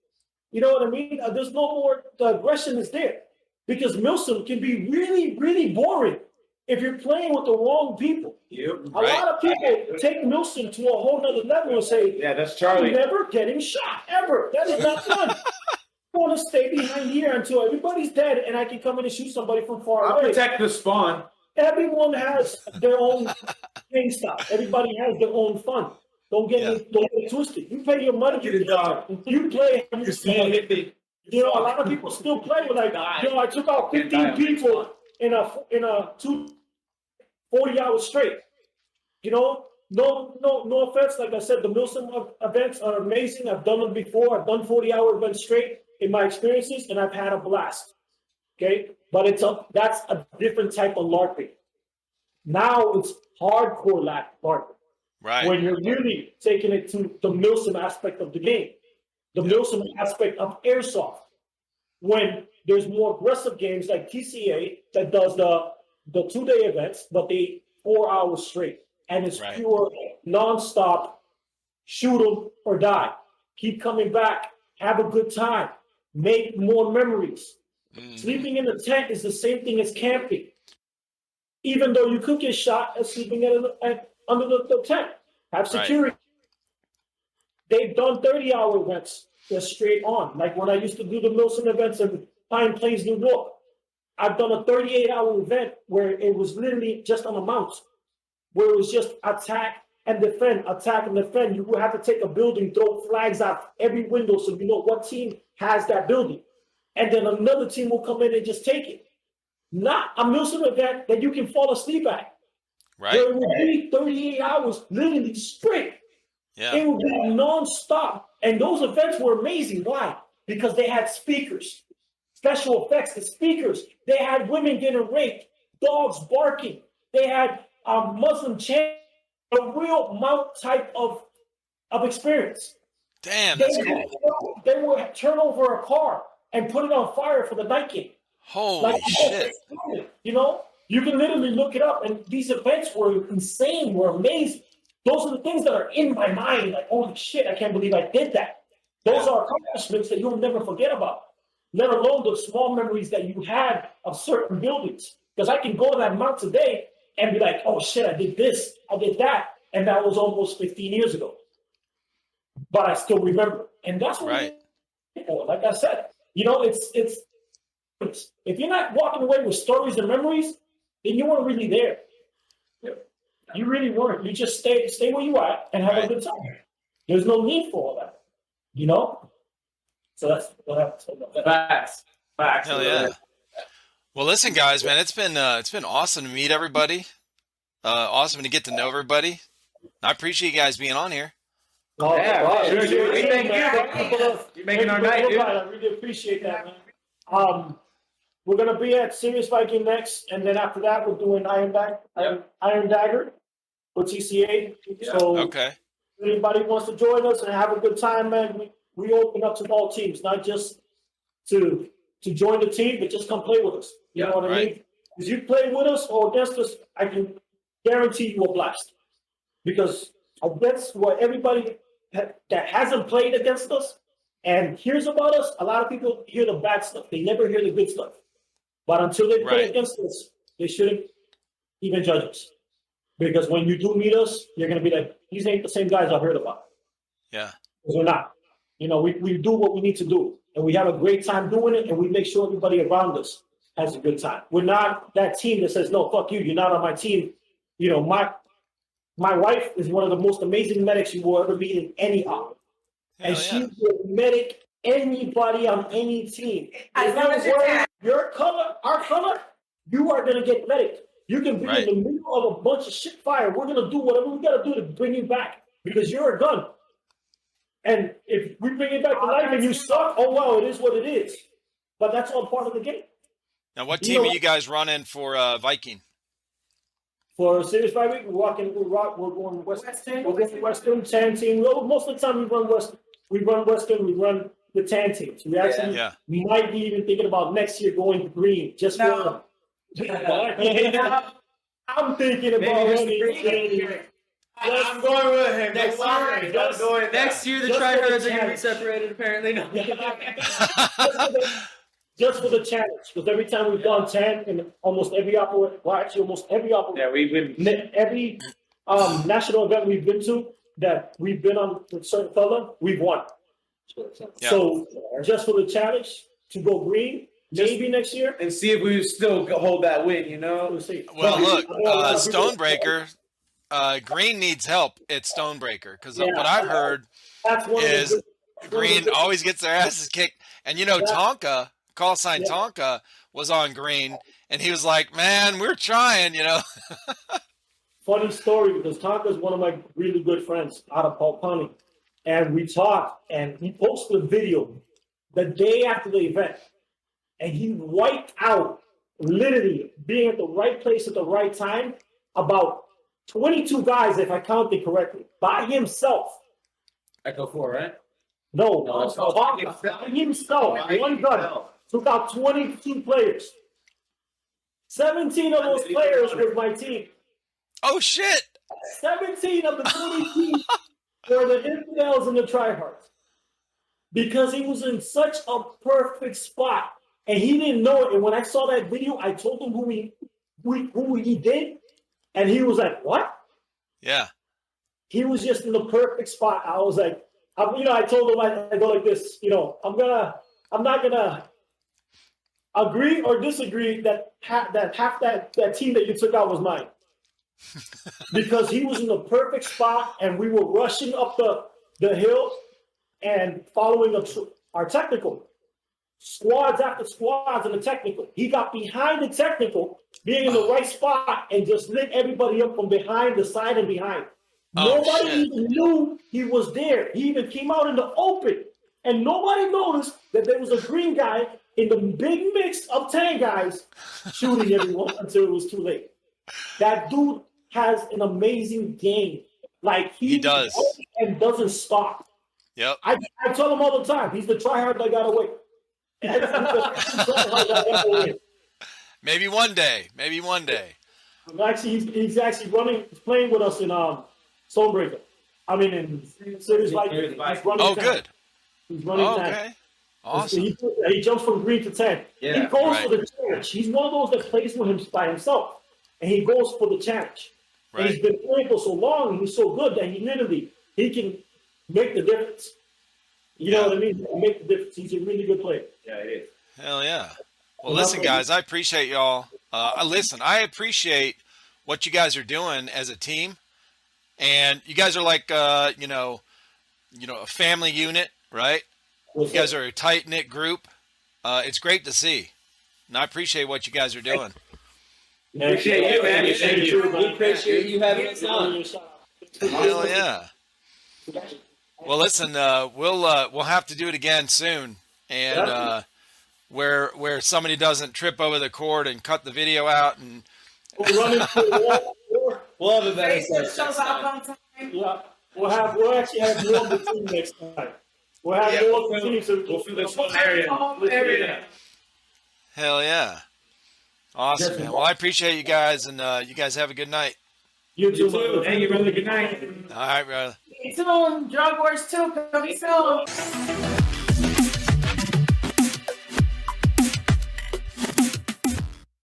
You know what I mean? There's no more, the aggression is there because Milsim can be really, really boring if you're playing with the wrong people. A Right. lot of people take Milsim to a whole nother level and say, Yeah, that's I'm Charlie. never getting shot ever. That is not fun. I want to stay behind here until everybody's dead and I can come in and shoot somebody from far I'll away. protect the spawn. Everyone has their own game style. Everybody has their own fun. Don't get it twisted. You pay your money. You play. You know, a lot of people still play with like, I took out 15 people in a 40 hours straight. You know, no offense. Like I said, the Milson events are amazing. I've done them before. I've done 40-hour events straight in my experiences, and I've had a blast. Okay, but that's a different type of LARPing. Now it's hardcore LARPing. Right. When you're really taking it to the Milsim aspect of the game, the Milsim aspect of airsoft. When there's more aggressive games like TCA that does the 2-day events, but they 4 hours straight, and it's Right. pure nonstop, shoot 'em or die. Keep coming back, have a good time, make more memories. Mhm. Sleeping in a tent is the same thing as camping. Even though you could get shot at sleeping under the tent, have Right. security. They've done 30-hour events just straight on. Like when I used to do the Milson events in Pine Plains, New York. I've done a 38-hour event where it was literally just on a mount, where it was just attack and defend, attack and defend. You would have to take a building, throw flags out every window so you know what team has that building. And then another team will come in and just take it. Not a Milson event that you can fall asleep at. Right. Where it would be 38 hours literally straight. Yeah. It would be nonstop. And those events were amazing. Why? Because they had speakers, special effects, the speakers. They had women getting raped, dogs barking. They had Muslim chant, a real mount type of experience. Damn, that's cool. They would turn over a car and put it on fire for the night game. Holy shit. You know, you can literally look it up, and these events were insane, were amazing. Those are the things that are in my mind. Like, holy shit, I can't believe I did that. Those are accomplishments that you'll never forget about, let alone the small memories that you had of certain buildings. Because I can go to that mount today and be like, oh shit, I did this, I did that, and that was almost 15 years ago. But I still remember. And that's what Right. like I said, you know, it's if you're not walking away with stories and memories, then you weren't really there. You really weren't. You just stay where you are and have a Right. good time. There's no need for all that, you know. So that's what I have to say about that. Facts. Hell yeah. Well, listen, guys, man, it's been awesome to meet everybody. Awesome to get to know everybody. I appreciate you guys being on here. Oh, Yeah, wow. sure, dude. We thank you, man. bro. You're making our night, dude. I really appreciate that, man. We're gonna be at Serious Viking next, and then after that, we're doing Iron Dagger with TCA. So Okay. if anybody wants to join us and have a good time, man, we open up to all teams, not just to join the team, but just come play with us. You know what I Right. mean? If you play with us or against us, I can guarantee you a blast. Because against what everybody that hasn't played against us, And here's about us. A lot of people hear the bad stuff. They never hear the good stuff. But until they play Right. against us, they shouldn't even judge us. Because when you do meet us, you're going to be like, these ain't the same guys I heard about. Yeah. Because we're not. You know, we do what we need to do. And we have a great time doing it. And we make sure everybody around us has a good time. We're not that team that says, no, fuck you. You're not on my team. You know, my wife is one of the most amazing medics you will ever meet in any op. And Hell she yeah. will medic anybody on any team. As If long you're as you're wearing your color, our color, you are gonna get medic. You can be Right. in the middle of a bunch of shit fire. We're gonna do whatever we gotta do to bring you back because you're a gun. And if we bring you back to life and you suck, oh well, it is what it is. But that's all part of the game. Now, what You team know- are you guys running for Viking? For Series 5 week, we're going Western. We're going Western tan team. Well, most of the time we run Western. We run Western. We run the tan teams. We actually Yeah. might be even thinking about next year going to green just No. for. I'm thinking about running green. I'm going with him. Next year, next year the Just for the Tryhards are going to be challenge. separated. Apparently, no. Just for the challenge, because every time we've gone 10 in almost every operation, well, actually almost every operation, Yeah, we've been. every national event we've been to that we've been on with certain fella, we've won. Yeah. So just for the challenge to go green, maybe next year. And see if we still hold that win, you know? We'll see. Well, But look, I know a lot of people- Stonebreaker, Green needs help at Stonebreaker because Yeah. what I've heard, That's one of the is good- Green always gets their asses kicked. And you know, Yeah. Tonka, call sign Yeah. Tonka, was on Green, and he was like, "Man, we're trying," you know. Funny story because Tonka's one of my really good friends out of Paul County. And we talked and he posted a video the day after the event. And he wiped out, literally being at the right place at the right time, about 22 guys, if I counted correctly, by himself. Echo 4, right? No, No, it's Tonka, by himself, one gun, took out 22 players. 17 of those players were my team. Oh shit! 17 of the 22 were the Infidels and the Tryhards. Because he was in such a perfect spot. And he didn't know it. And when I saw that video, I told him who he did. And he was like, what? Yeah. He was just in the perfect spot. I was like, I told him I go like this, I'm not gonna agree or disagree that half that team that you took out was mine. Because he was in the perfect spot and we were rushing up the hill and following our technical. Squads after squads in the technical. He got behind the technical, being in the right spot, and just lit everybody up from behind, the side, and behind. Oh, Nobody shit. even knew he was there. He even came out in the open. And nobody noticed that there was a green guy in the big mix of 10 guys shooting everyone until it was too late. That dude has an amazing game. Like He does. And doesn't stop. Yep. I tell him all the time, he's the tryhard that got away. Maybe one day. Maybe one day. Actually, he's actually playing with us in Stonebreaker. I mean, in Series Light. He's running Oh, tank. good. He's running Oh, tank. okay. Awesome. He jumps from green to 10. Yeah, he goes right. for the challenge. He's one of those that plays with him by himself. And he goes for the challenge. And he's Right. been playing for so long, and he's so good that he can make the difference. You know Yeah. what I mean? He can make the difference. He's a really good player. Yeah, it is. Hell yeah. Well, Well, listen, that's what guys, I appreciate y'all. Listen, I appreciate what you guys are doing as a team. And you guys are like, a family unit, right? You guys are a tight-knit group. It's great to see. And I appreciate what you guys are doing. Appreciate you, man. Appreciate you. We appreciate you having us on. Hell yeah. Well, listen, we'll have to do it again soon. And where somebody doesn't trip over the cord and cut the video out and We're running for the wall. We'll have a better Facebook session. shows up on time. Yeah, we'll actually have more of the team next time. We'll have Yeah, more of the team. So We'll fill this whole area. Area. hell yeah. Awesome, man. Well, I appreciate you guys, and you guys have a good night. You too. Thank you, brother. Good night. All right, brother. Stay tuned. Drug Wars 2 coming soon.